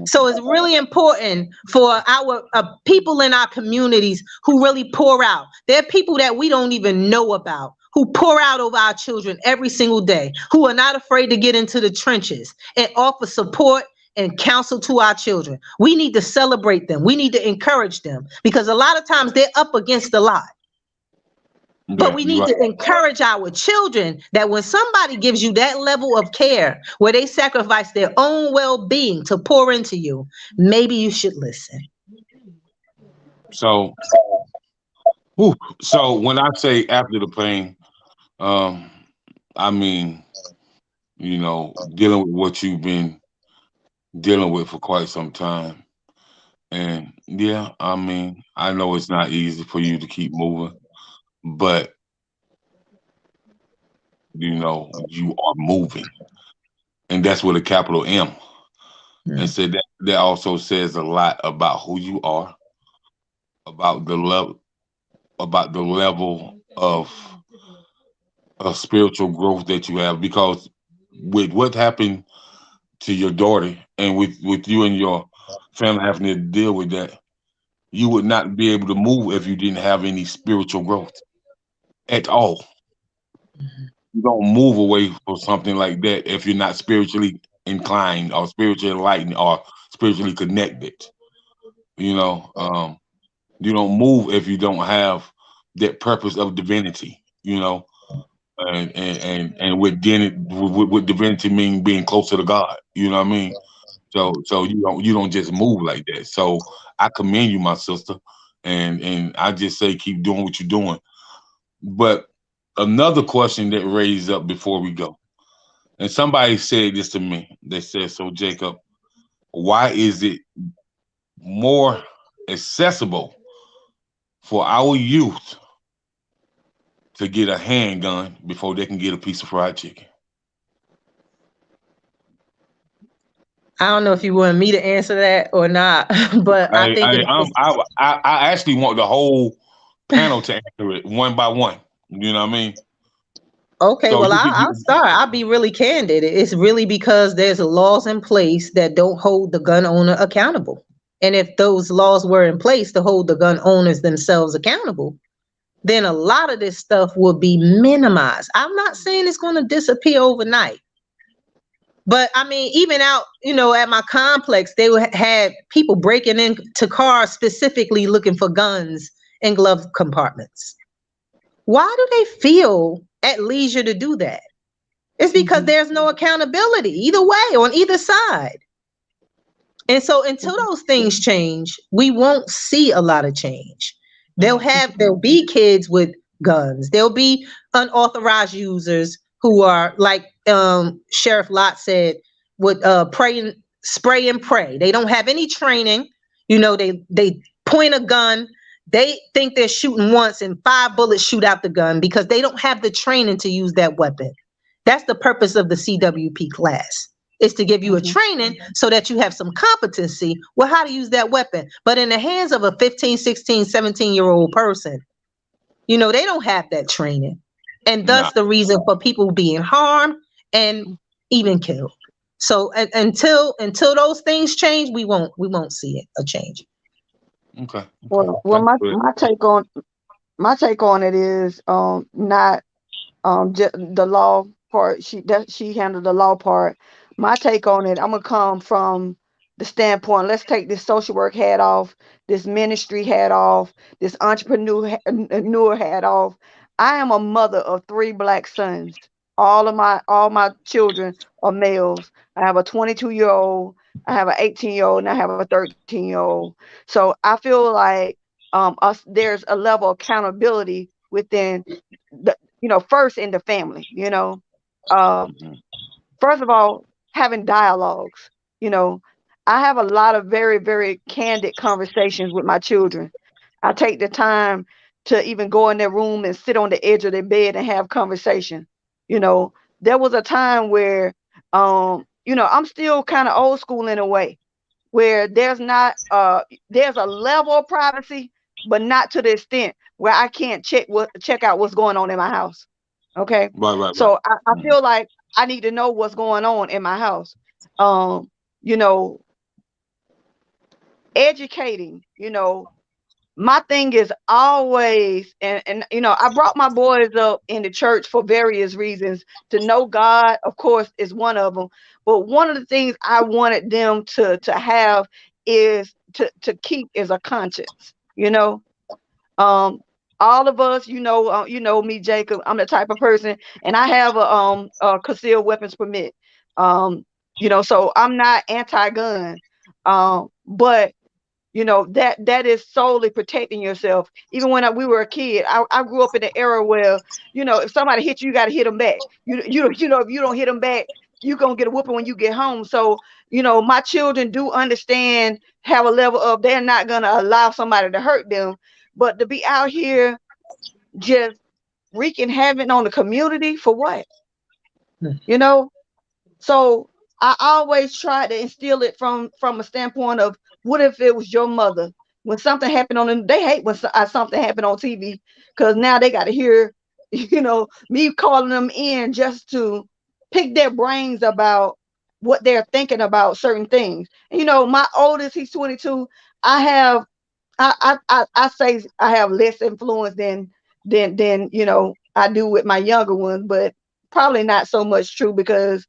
So it's really important for our people in our communities who really pour out. There are people that we don't even know about who pour out over our children every single day, who are not afraid to get into the trenches and offer support and counsel to our children. We need to celebrate them. We need to encourage them, because a lot of times they're up against a lot. But we need to encourage our children that when somebody gives you that level of care, where they sacrifice their own well-being to pour into you, maybe you should listen.
So when I say after the pain, I mean, you know, dealing with what you've been dealing with for quite some time. And yeah, I mean, I know it's not easy for you to keep moving, but you know, you are moving. And that's with a capital M. And so that also says a lot about who you are, about the level of spiritual growth that you have. Because with what happened to your daughter, and with you and your family having to deal with that, you would not be able to move if you didn't have any spiritual growth at all. You don't move away from something like that if you're not spiritually inclined or spiritually enlightened or spiritually connected. You know, you don't move if you don't have that purpose of divinity. You know, and with divinity mean being closer to God. You know what I mean? So you don't just move like that. So I commend you, my sister, and I just say keep doing what you're doing. But another question that raised up before we go, and somebody said this to me. They said, "So Jacob, why is it more accessible for our youth to get a handgun before they can get a piece of fried chicken?"
I don't know if you want me to answer that or not, but I think
I actually want the whole panel to answer it one by one. You know what I mean?
Okay, well, I'll start. I'll be really candid. It's really because there's laws in place that don't hold the gun owner accountable. And if those laws were in place to hold the gun owners themselves accountable, then a lot of this stuff will be minimized. I'm not saying it's going to disappear overnight. But I mean, even out, at my complex, they had people breaking into cars specifically looking for guns in glove compartments. Why do they feel at leisure to do that? It's because there's no accountability either way on either side. And so until those things change, we won't see a lot of change. There'll be kids with guns. There'll be unauthorized users who are like Sheriff Lott said, would spray and pray. They don't have any training. They point a gun. They think they're shooting once and 5 bullets shoot out the gun because they don't have the training to use that weapon. That's the purpose of the CWP class. Is to give you a training so that you have some competency with how to use that weapon. But in the hands of a 15, 16, 17-year-old person, they don't have that training. And thus the reason for people being harmed and even killed. So until those things change, we won't see a change.
Okay.
Well, my take on it is not the law part. She handled the law part. My take on it, I'm gonna come from the standpoint. Let's take this social work hat off, this ministry hat off, this entrepreneur hat off. I am a mother of 3 Black sons. All my children are males. I have a 22-year-old, I have an 18-year-old, and I have a 13-year-old. So I feel like there's a level of accountability within the first in the family. First of all, having dialogues. I have a lot of very, very candid conversations with my children. I take the time to even go in their room and sit on the edge of their bed and have conversation. There was a time where, I'm still kind of old school in a way, where there's a level of privacy, but not to the extent where I can't check out what's going on in my house. Okay.
Right.
So I feel like I need to know what's going on in my house. You know, educating, my thing is always, and I brought my boys up in the church for various reasons. To know God, of course, is one of them. But one of the things I wanted them to have is to keep is a conscience. All of us, me, Jacob. I'm the type of person, and I have a concealed weapons permit. So I'm not anti-gun, but that is solely protecting yourself. Even when we were a kid, I grew up in an era where if somebody hit you, you got to hit them back. If you don't hit them back, you're gonna get a whooping when you get home. So my children do understand, have a level of, they're not gonna allow somebody to hurt them, but to be out here just wreaking havoc on the community for what? So I always try to instill it from a standpoint of, what if it was your mother? When something happened they hate when something happened on TV, because now they got to hear, me calling them in just to pick their brains about what they're thinking about certain things. And, my oldest, he's 22. I say I have less influence than I do with my younger ones, but probably not so much true, because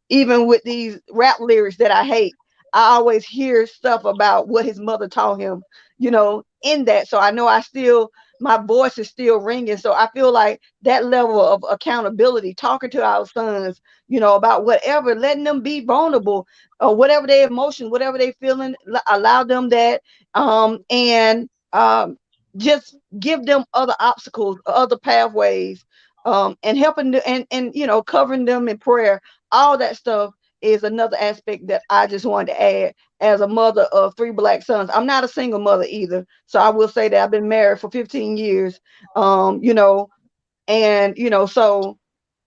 even with these rap lyrics that I hate, I always hear stuff about what his mother taught him, in that. So I know my voice is still ringing. So I feel like that level of accountability, talking to our sons, about whatever, letting them be vulnerable, or whatever their emotion, whatever they feeling, allow them that, and just give them other obstacles, other pathways, and helping them, and covering them in prayer. All that stuff is another aspect that I just wanted to add as a mother of 3 Black sons. I'm not a single mother either. So I will say that I've been married for 15 years. So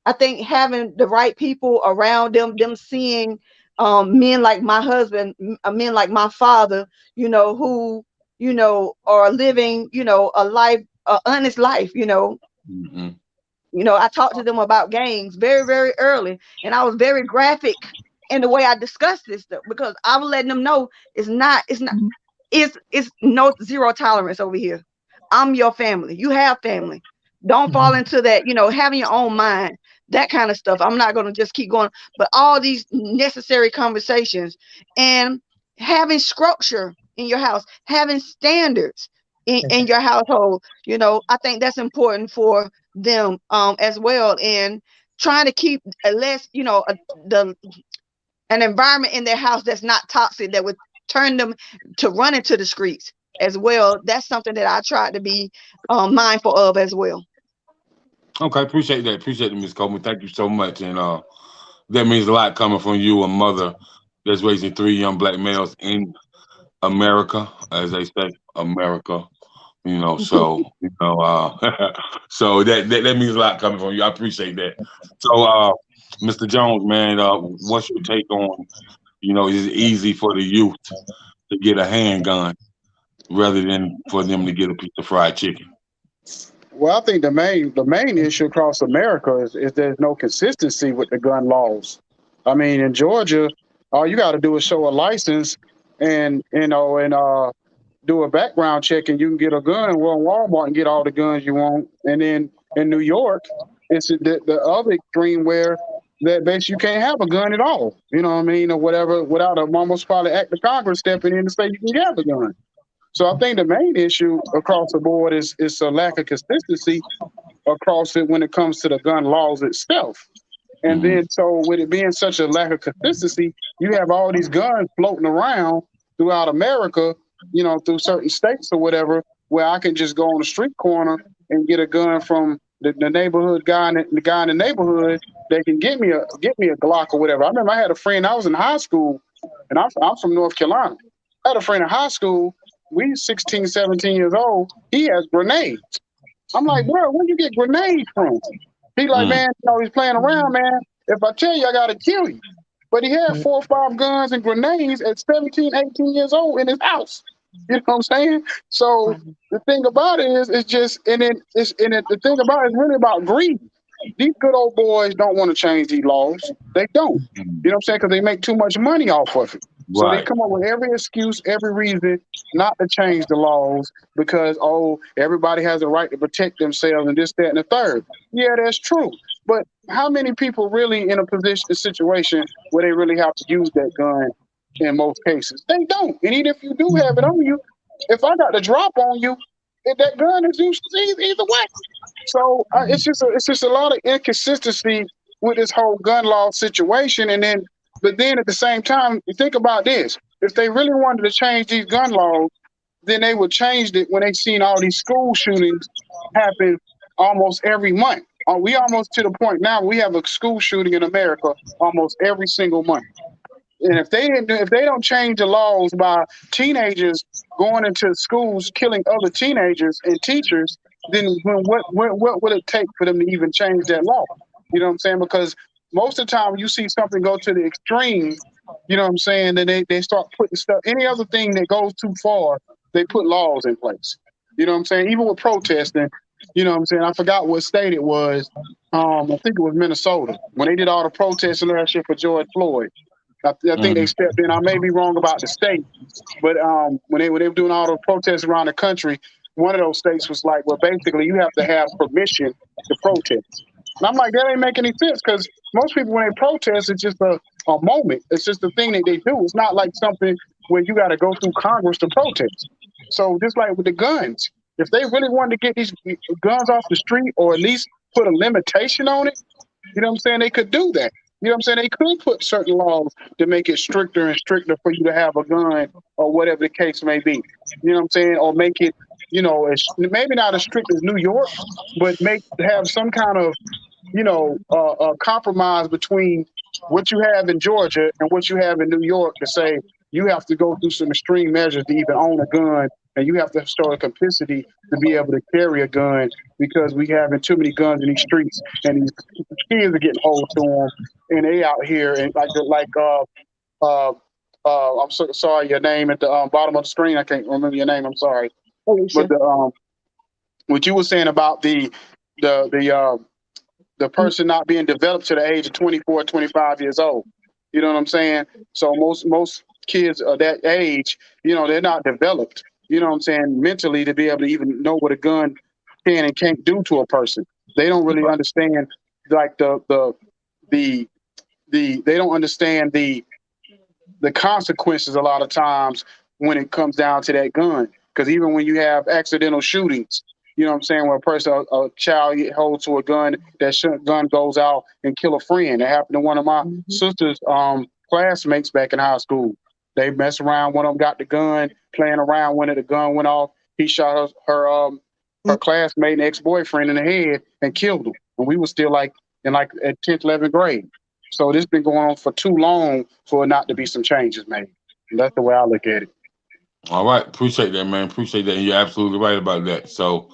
I think having the right people around them seeing men like my husband, men like my father, who, are living, a life, a honest life,
Mm-hmm.
I talked to them about gangs very, very early, and I was very graphic in the way I discussed this stuff, because I was letting them know it's no zero tolerance over here. I'm your family. You have family. Don't fall into that, having your own mind, that kind of stuff. I'm not going to just keep going, but all these necessary conversations, and having structure in your house, having standards in your household. I think that's important for them as well, and trying to keep an environment in their house that's not toxic, that would turn them to run into the streets as well. That's something that I try to be mindful of as well.
Okay, appreciate it, Ms. Coleman. Thank you so much. And that means a lot coming from you, a mother that's raising 3 young Black males in America, as they say, America. So so that means a lot coming from you. I appreciate that. So, Mr. Jones, man, what's your take on? Is it easy for the youth to get a handgun rather than for them to get a piece of fried chicken?
Well, I think the main issue across America is there's no consistency with the gun laws. I mean, in Georgia, all you got to do is show a license and do a background check, and you can get a gun and go to Walmart and get all the guns you want. And then in New York, it's the other extreme where that basically you can't have a gun at all. You know what I mean, or whatever, without a almost probably act of Congress stepping in to say you can have a gun. So I think the main issue across the board is a lack of consistency across it when it comes to the gun laws itself. And
Mm-hmm.
then so with it being such a lack of consistency, you have all these guns floating around throughout America, through certain states or whatever, where I can just go on the street corner and get a gun from the neighborhood guy, the guy in the neighborhood that can get me a Glock or whatever. I remember I had a friend, I was in high school, and I'm from North Carolina. I had a friend in high school. We 16, 17 years old. He has grenades. I'm like, bro, where'd you get grenades from? He like, man, he's playing around, man. If I tell you, I got to kill you. But he had 4 or 5 guns and grenades at 17, 18 years old in his house. You know what I'm saying? So the thing about it is, it's just, the thing about it is really about greed. These good old boys don't want to change these laws. They don't. You know what I'm saying? Because they make too much money off of it. So they
Right.
come up with every excuse, every reason not to change the laws because, oh, everybody has a right to protect themselves and this, that, and the third. Yeah, that's true. But how many people really in a situation where they really have to use that gun in most cases? They don't. And even if you do have it on you, if I got the drop on you, that gun is used either way. So it's just a lot of inconsistency with this whole gun law situation. But then at the same time, you think about this: if they really wanted to change these gun laws, then they would change it when they seen all these school shootings happen almost every month. We almost to the point now we have a school shooting in America almost every single month. And if they don't change the laws by teenagers going into schools killing other teenagers and teachers, then what will it take for them to even change that law? You know what I'm saying? Because most of the time you see something go to the extreme, you know what I'm saying, then they start putting stuff, any other thing that goes too far, they put laws in place. You know what I'm saying? Even with protesting, you know what I'm saying? I forgot what state it was. I think it was Minnesota when they did all the protesting last year for George Floyd. I think they stepped in. I may be wrong about the state, but when they were doing all the protests around the country, one of those states was like, well, basically, you have to have permission to protest. And I'm like, that ain't make any sense because most people, when they protest, it's just a moment. It's just a thing that they do. It's not like something where you got to go through Congress to protest. So just like with the guns, if they really wanted to get these guns off the street or at least put a limitation on it, you know what I'm saying? They could do that. You know what I'm saying? They could put certain laws to make it stricter and stricter for you to have a gun or whatever the case may be. You know what I'm saying? Or make it, maybe not as strict as New York, but have some kind of, compromise between what you have in Georgia and what you have in New York to say you have to go through some extreme measures to even own a gun and you have to show a complicity to be able to carry a gun because we having too many guns in these streets and these kids are getting hold to them and they out here and I'm so sorry, your name at the bottom of the screen. I can't remember your name. I'm sorry.
Alicia.
But what you were saying about the person not being developed to the age of 24, 25 years old. You know what I'm saying? So most kids of that age, they're not developed, you know what I'm saying, mentally to be able to even know what a gun can and can't do to a person. They don't really understand like they don't understand the consequences a lot of times when it comes down to that gun. Because even when you have accidental shootings, you know what I'm saying, where a child holds to a gun, that gun goes out and kill a friend. It happened to one of my sister's classmates back in high school. They messed around, one of them got the gun, playing around when the gun went off. He shot her classmate and ex-boyfriend in the head and killed him. And we were still at 10th, 11th grade. So this has been going on for too long for it not to be some changes made. And that's the way I look at it.
All right. Appreciate that, man. Appreciate that. You're absolutely right about that. So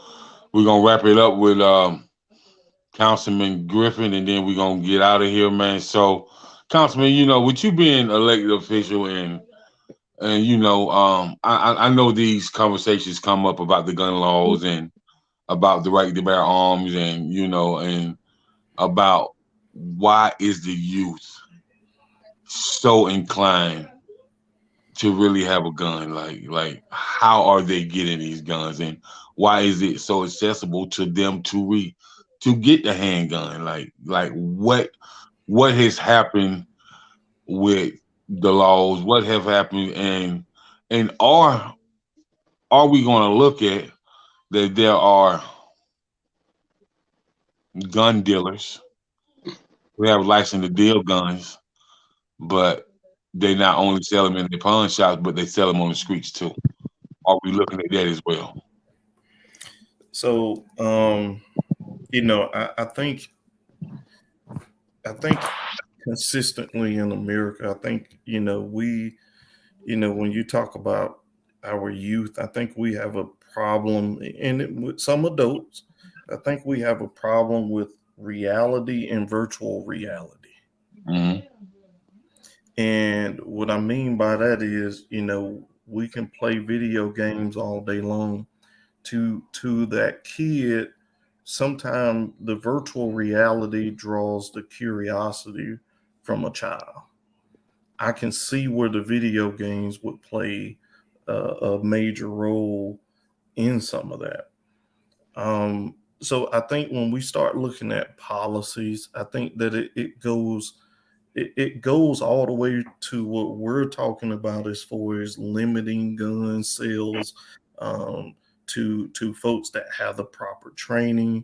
we're going to wrap it up with Councilman Griffin, and then we're going to get out of here, man. So, Councilman, with you being elected official and I know these conversations come up about the gun laws and about the right to bear arms and, and about why is the youth so inclined to really have a gun? Like how are they getting these guns and why is it so accessible to them to get the handgun? Like what has happened with the laws? What have happened and are we going to look at that there are gun dealers who have license to deal guns, but they not only sell them in the pawn shops, but they sell them on the streets too? Are we looking at that as well?
So, I think consistently in America, I think, when you talk about our youth, I think we have a problem, and with some adults, I think we have a problem with reality and virtual reality.
Mm-hmm.
And what I mean by that is, we can play video games all day long. To that kid, sometimes the virtual reality draws the curiosity from a child. I can see where the video games would play a major role in some of that. So I think when we start looking at policies, I think that it goes all the way to what we're talking about as far as limiting gun sales, to folks that have the proper training,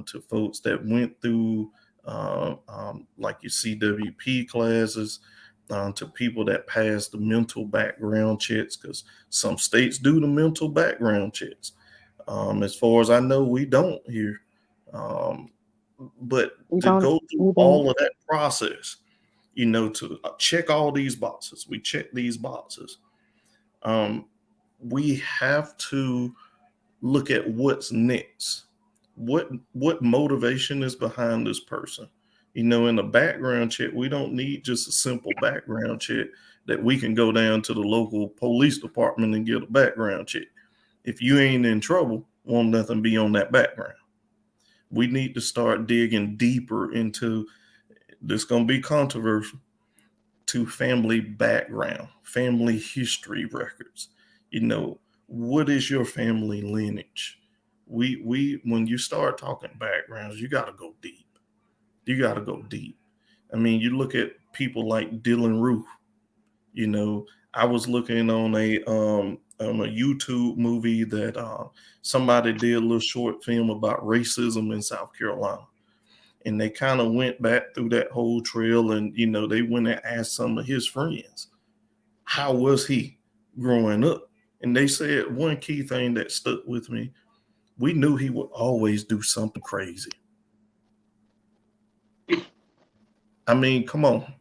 to folks that went through like your CWP classes, to people that pass the mental background checks, because some states do the mental background checks. As far as I know, we don't here. But
We
to
don't
go through
either.
all of that process, to check all these boxes, we check these boxes. We have to look at what's next. What motivation is behind this person? In the background check, we don't need just a simple background check that we can go down to the local police department and get a background check. If you ain't in trouble, won't nothing be on that background. We need to start digging deeper into this. Going to be controversial, to family background, family history records. What is your family lineage? We when you start talking backgrounds, you got to go deep. You got to go deep. I mean, you look at people like Dylan Roof. I was looking on a YouTube movie that somebody did a little short film about racism in South Carolina. And they kind of went back through that whole trail, and, they went and asked some of his friends, how was he growing up? And they said one key thing that stuck with me: we knew he would always do something crazy. I mean, come on.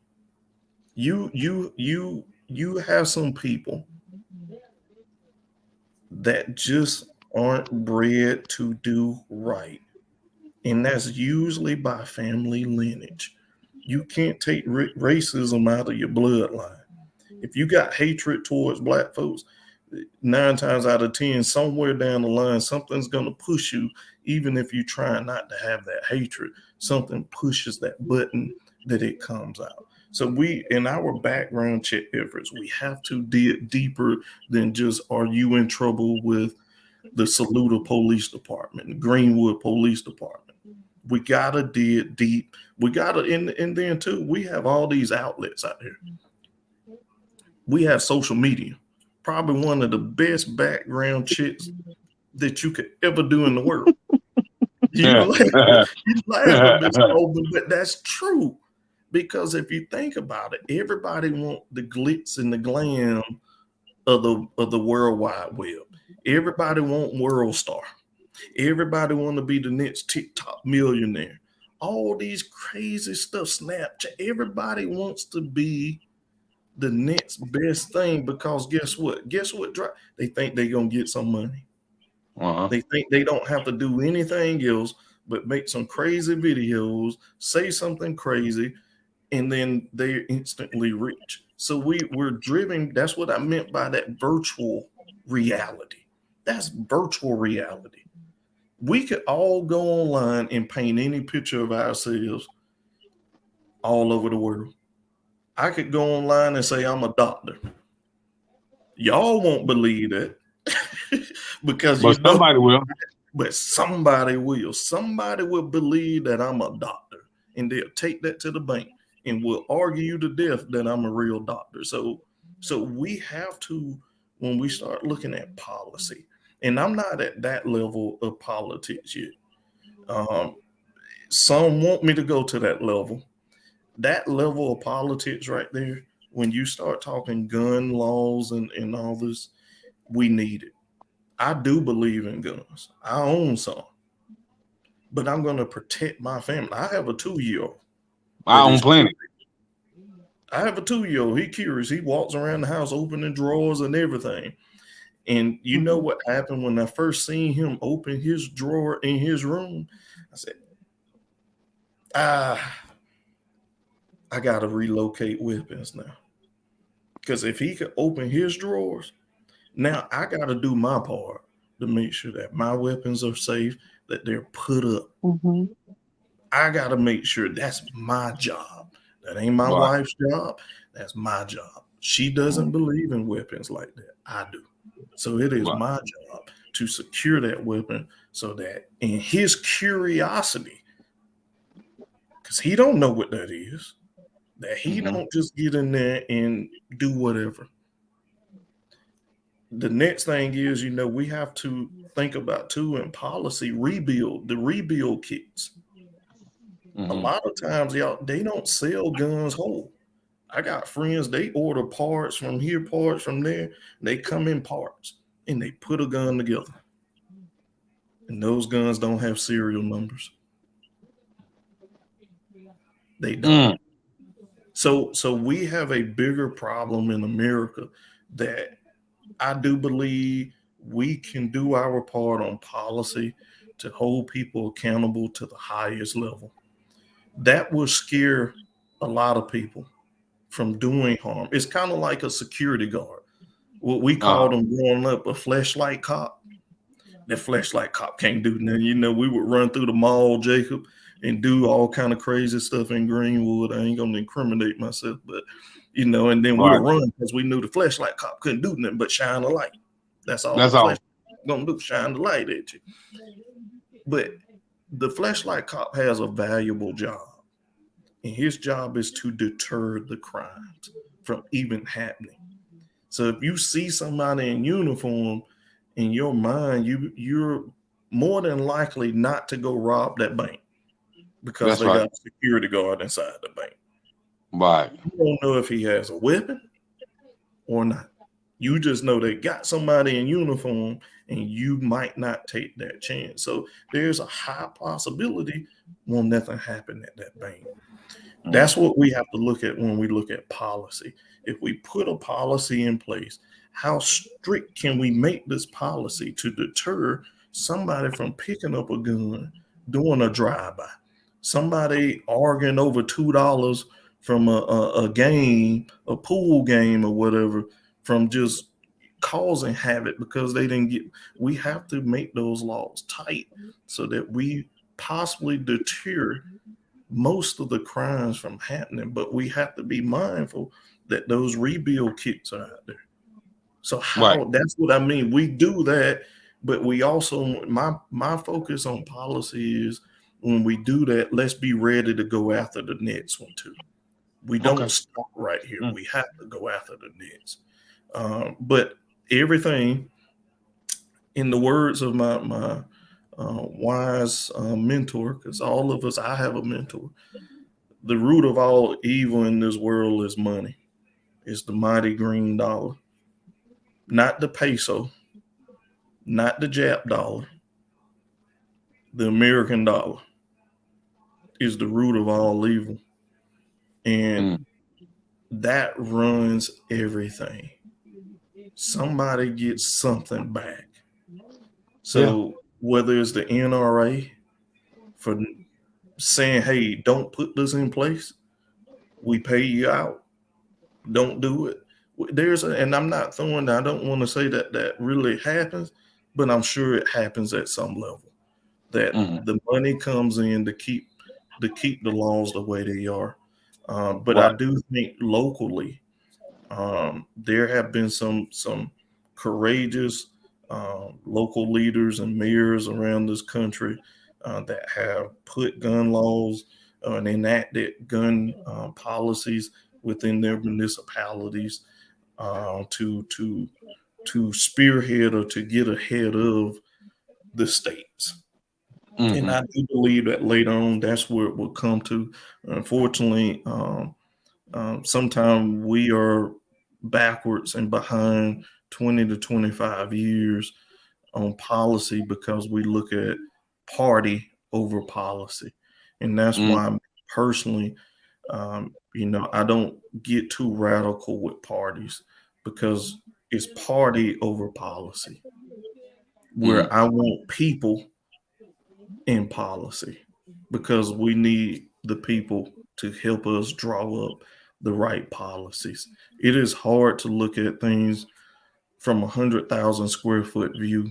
You have some people that just aren't bred to do right. And that's usually by family lineage. You can't take racism out of your bloodline. If you got hatred towards black folks, 9 times out of 10, somewhere down the line, something's going to push you. Even if you try not to have that hatred, something pushes that button that it comes out. So we, in our background check efforts, we have to dig deeper than just, are you in trouble with the Saluda Police Department, the Greenwood Police Department? We got to dig deep. We got to, and then too, we have all these outlets out here. We have social media, probably one of the best background checks that you could ever do in the world. You laugh at this, but that's true. Because if you think about it, everybody wants the glitz and the glam of the World Wide Web. Everybody want World Star. Everybody want to be the next TikTok millionaire. All these crazy stuff, Snapchat. Everybody wants to be the next best thing, because guess what? They think they're going to get some money. They think they don't have to do anything else but make some crazy videos, say something crazy, and then they're instantly rich. So we're driven. That's what I meant by that virtual reality. That's virtual reality. We could all go online and paint any picture of ourselves all over the world. I could go online and say I'm a doctor. Y'all won't believe that because
somebody will.
But somebody will. Somebody will believe that I'm a doctor, and they'll take that to the bank and will argue you to death that I'm a real doctor. So we have to, when we start looking at policy, and I'm not at that level of politics yet. Some want me to go to that level. That level of politics right there, when you start talking gun laws and all this, we need it. I do believe in guns. I own some. But I'm going to protect my family. I have a 2-year-old.
I own plenty.
I have a 2-year-old. He curious. He walks around the house opening drawers and everything. And you know what happened when I first seen him open his drawer in his room? I said, I got to relocate weapons now. Because if he could open his drawers, Now I got to do my part to make sure that my weapons are safe, that they're put up.
Mm-hmm.
I got to make sure that's my job. That ain't my
Right.
wife's job. That's my job. She doesn't believe in weapons like that. I do. So it is
Right.
my job to secure that weapon so that in his curiosity, because he don't know what that is, that he don't just get in there and do whatever. The next thing is, we have to think about too in policy, the rebuild kits. A lot of times, y'all, they don't sell guns whole. I got friends, they order parts from here, parts from there. They come in parts and they put a gun together. And those guns don't have serial numbers. They don't. So we have a bigger problem in America that I do believe we can do our part on policy to hold people accountable to the highest level. That will scare a lot of people from doing harm. It's kind of like a security guard. What we called them growing up, a flashlight cop. That flashlight cop can't do nothing. We would run through the mall, Jacob, and do all kind of crazy stuff in Greenwood. I ain't gonna incriminate myself, but and then we'll run because we knew the flashlight cop couldn't do nothing but shine a light. That's all. That's all. Gonna do, shine the light at you. But the flashlight cop has a valuable job, and his job is to deter the crimes from even happening. So if you see somebody in uniform, in your mind, you're more than likely not to go rob that bank because they got a security guard inside the bank.
Right.
You don't know if he has a weapon or not. You just know they got somebody in uniform and you might not take that chance. So there's a high possibility won't nothing happen at that bank. That's what we have to look at when we look at policy. If we put a policy in place, how strict can we make this policy to deter somebody from picking up a gun, doing a drive-by, somebody arguing over $2 from a game, a pool game or whatever, from just causing havoc because they didn't get. We have to make those laws tight so that we possibly deter most of the crimes from happening, but we have to be mindful that those rebuild kits are out there. So that's what I mean. We do that, but we also, my focus on policy is when we do that, let's be ready to go after the next one too. We don't stop right here. We have to go after the next. But everything, in the words of my wise mentor, because all of us, I have a mentor, the root of all evil in this world is money. It's the mighty green dollar. Not the peso, not the Jap dollar. The American dollar is the root of all evil. And that runs everything. Somebody gets something back. So whether it's the NRA for saying, hey, don't put this in place, we pay you out. Don't do it. And I'm not throwing, I don't want to say that really happens, but I'm sure it happens at some level. That the money comes in to keep the laws the way they are. But I do think locally, there have been some courageous local leaders and mayors around this country that have put gun laws and enacted gun policies within their municipalities to spearhead or to get ahead of the states. And I do believe that later on, that's where it will come to. Unfortunately, sometimes we are backwards and behind 20 to 25 years on policy because we look at party over policy. And that's why personally, I don't get too radical with parties because it's party over policy, where I want people in policy because we need the people to help us draw up the right policies. It is hard to look at things from 100,000 square foot view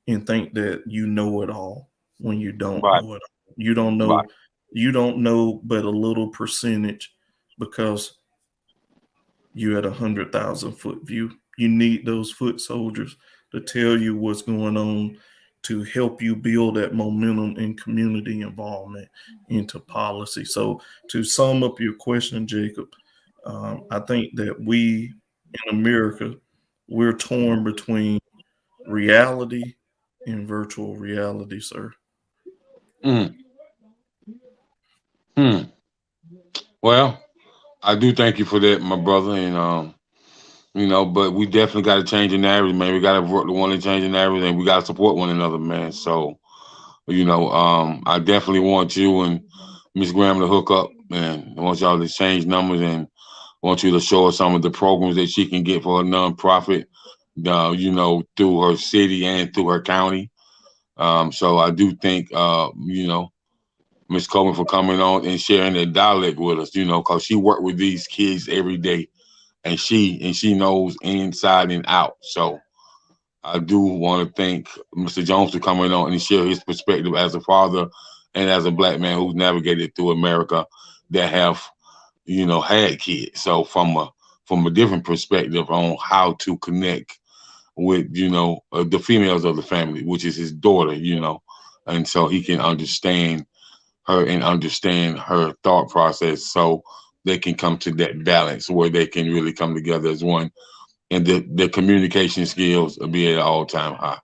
and think that you know it all when you don't
Right.
know it all. You don't know,
Right.
you don't know but a little percentage because you're at 100,000 foot view. You need those foot soldiers to tell you what's going on, to help you build that momentum and community involvement into policy. So to sum up your question, Jacob, I think that we in America, we're torn between reality and virtual reality, sir.
Mm. Hmm. Well, I do thank you for that, my brother, and you know, but we definitely got to change the narrative, man. We got to work to want to change the narrative, and we got to support one another, man. So, you know, I definitely want you and Miss Graham to hook up, and I want y'all to change numbers, and want you to show us some of the programs that she can get for her nonprofit, you know, through her city and through her county. So I do thank, you know, Miss Coleman for coming on and sharing that dialect with us, you know, because she worked with these kids every day, and she knows inside and out. So I do want to thank Mr. Jones for coming on and share his perspective as a father and as a black man who's navigated through America that have, you know, had kids. So from a different perspective on how to connect with, you know, the females of the family, which is his daughter, you know, and so he can understand her and understand her thought process, so they can come to that balance where they can really come together as one, and the communication skills will be at an all-time high.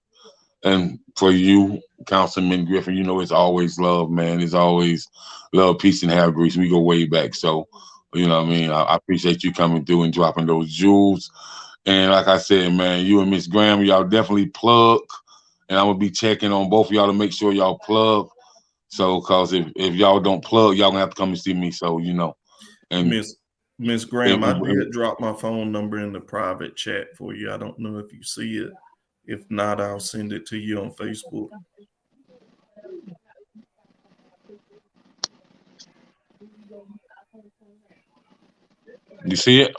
And for you, Councilman Griffin, you know, it's always love, man. It's always love, peace, and have grace. We go way back. So, you know what I mean? I appreciate you coming through and dropping those jewels. And like I said, man, you and Miss Graham, y'all definitely plug. And I'm going to be checking on both of y'all to make sure y'all plug. So, because if y'all don't plug, y'all going to have to come and see me. So, you know. And
Miss Graham, I did drop my phone number in the private chat for you. I don't know if you see it. If not, I'll send it to you on Facebook.
You see it?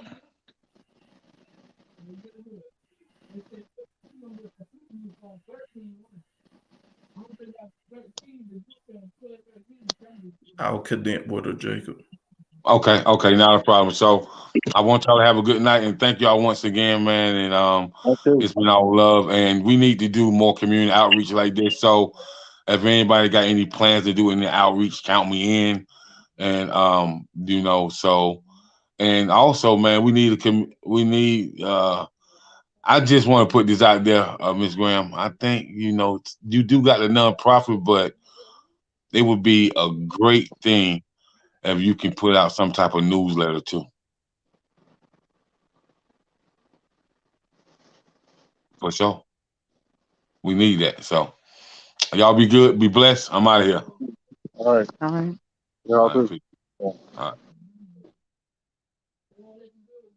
I'll connect with her, Jacob.
Okay, not a problem. So I want y'all to have a good night, and thank y'all once again, man. And it's been all love, and we need to do more community outreach like this. So if anybody got any plans to do any outreach, count me in. And you know, so, and also, man, we need I just want to put this out there, Miss Graham. I think, you know, you do got a nonprofit, but it would be a great thing if you can put out some type of newsletter too. For sure. We need that. So y'all be good, be blessed. I'm out of here.
All right.
All right.
Y'all too.
All right.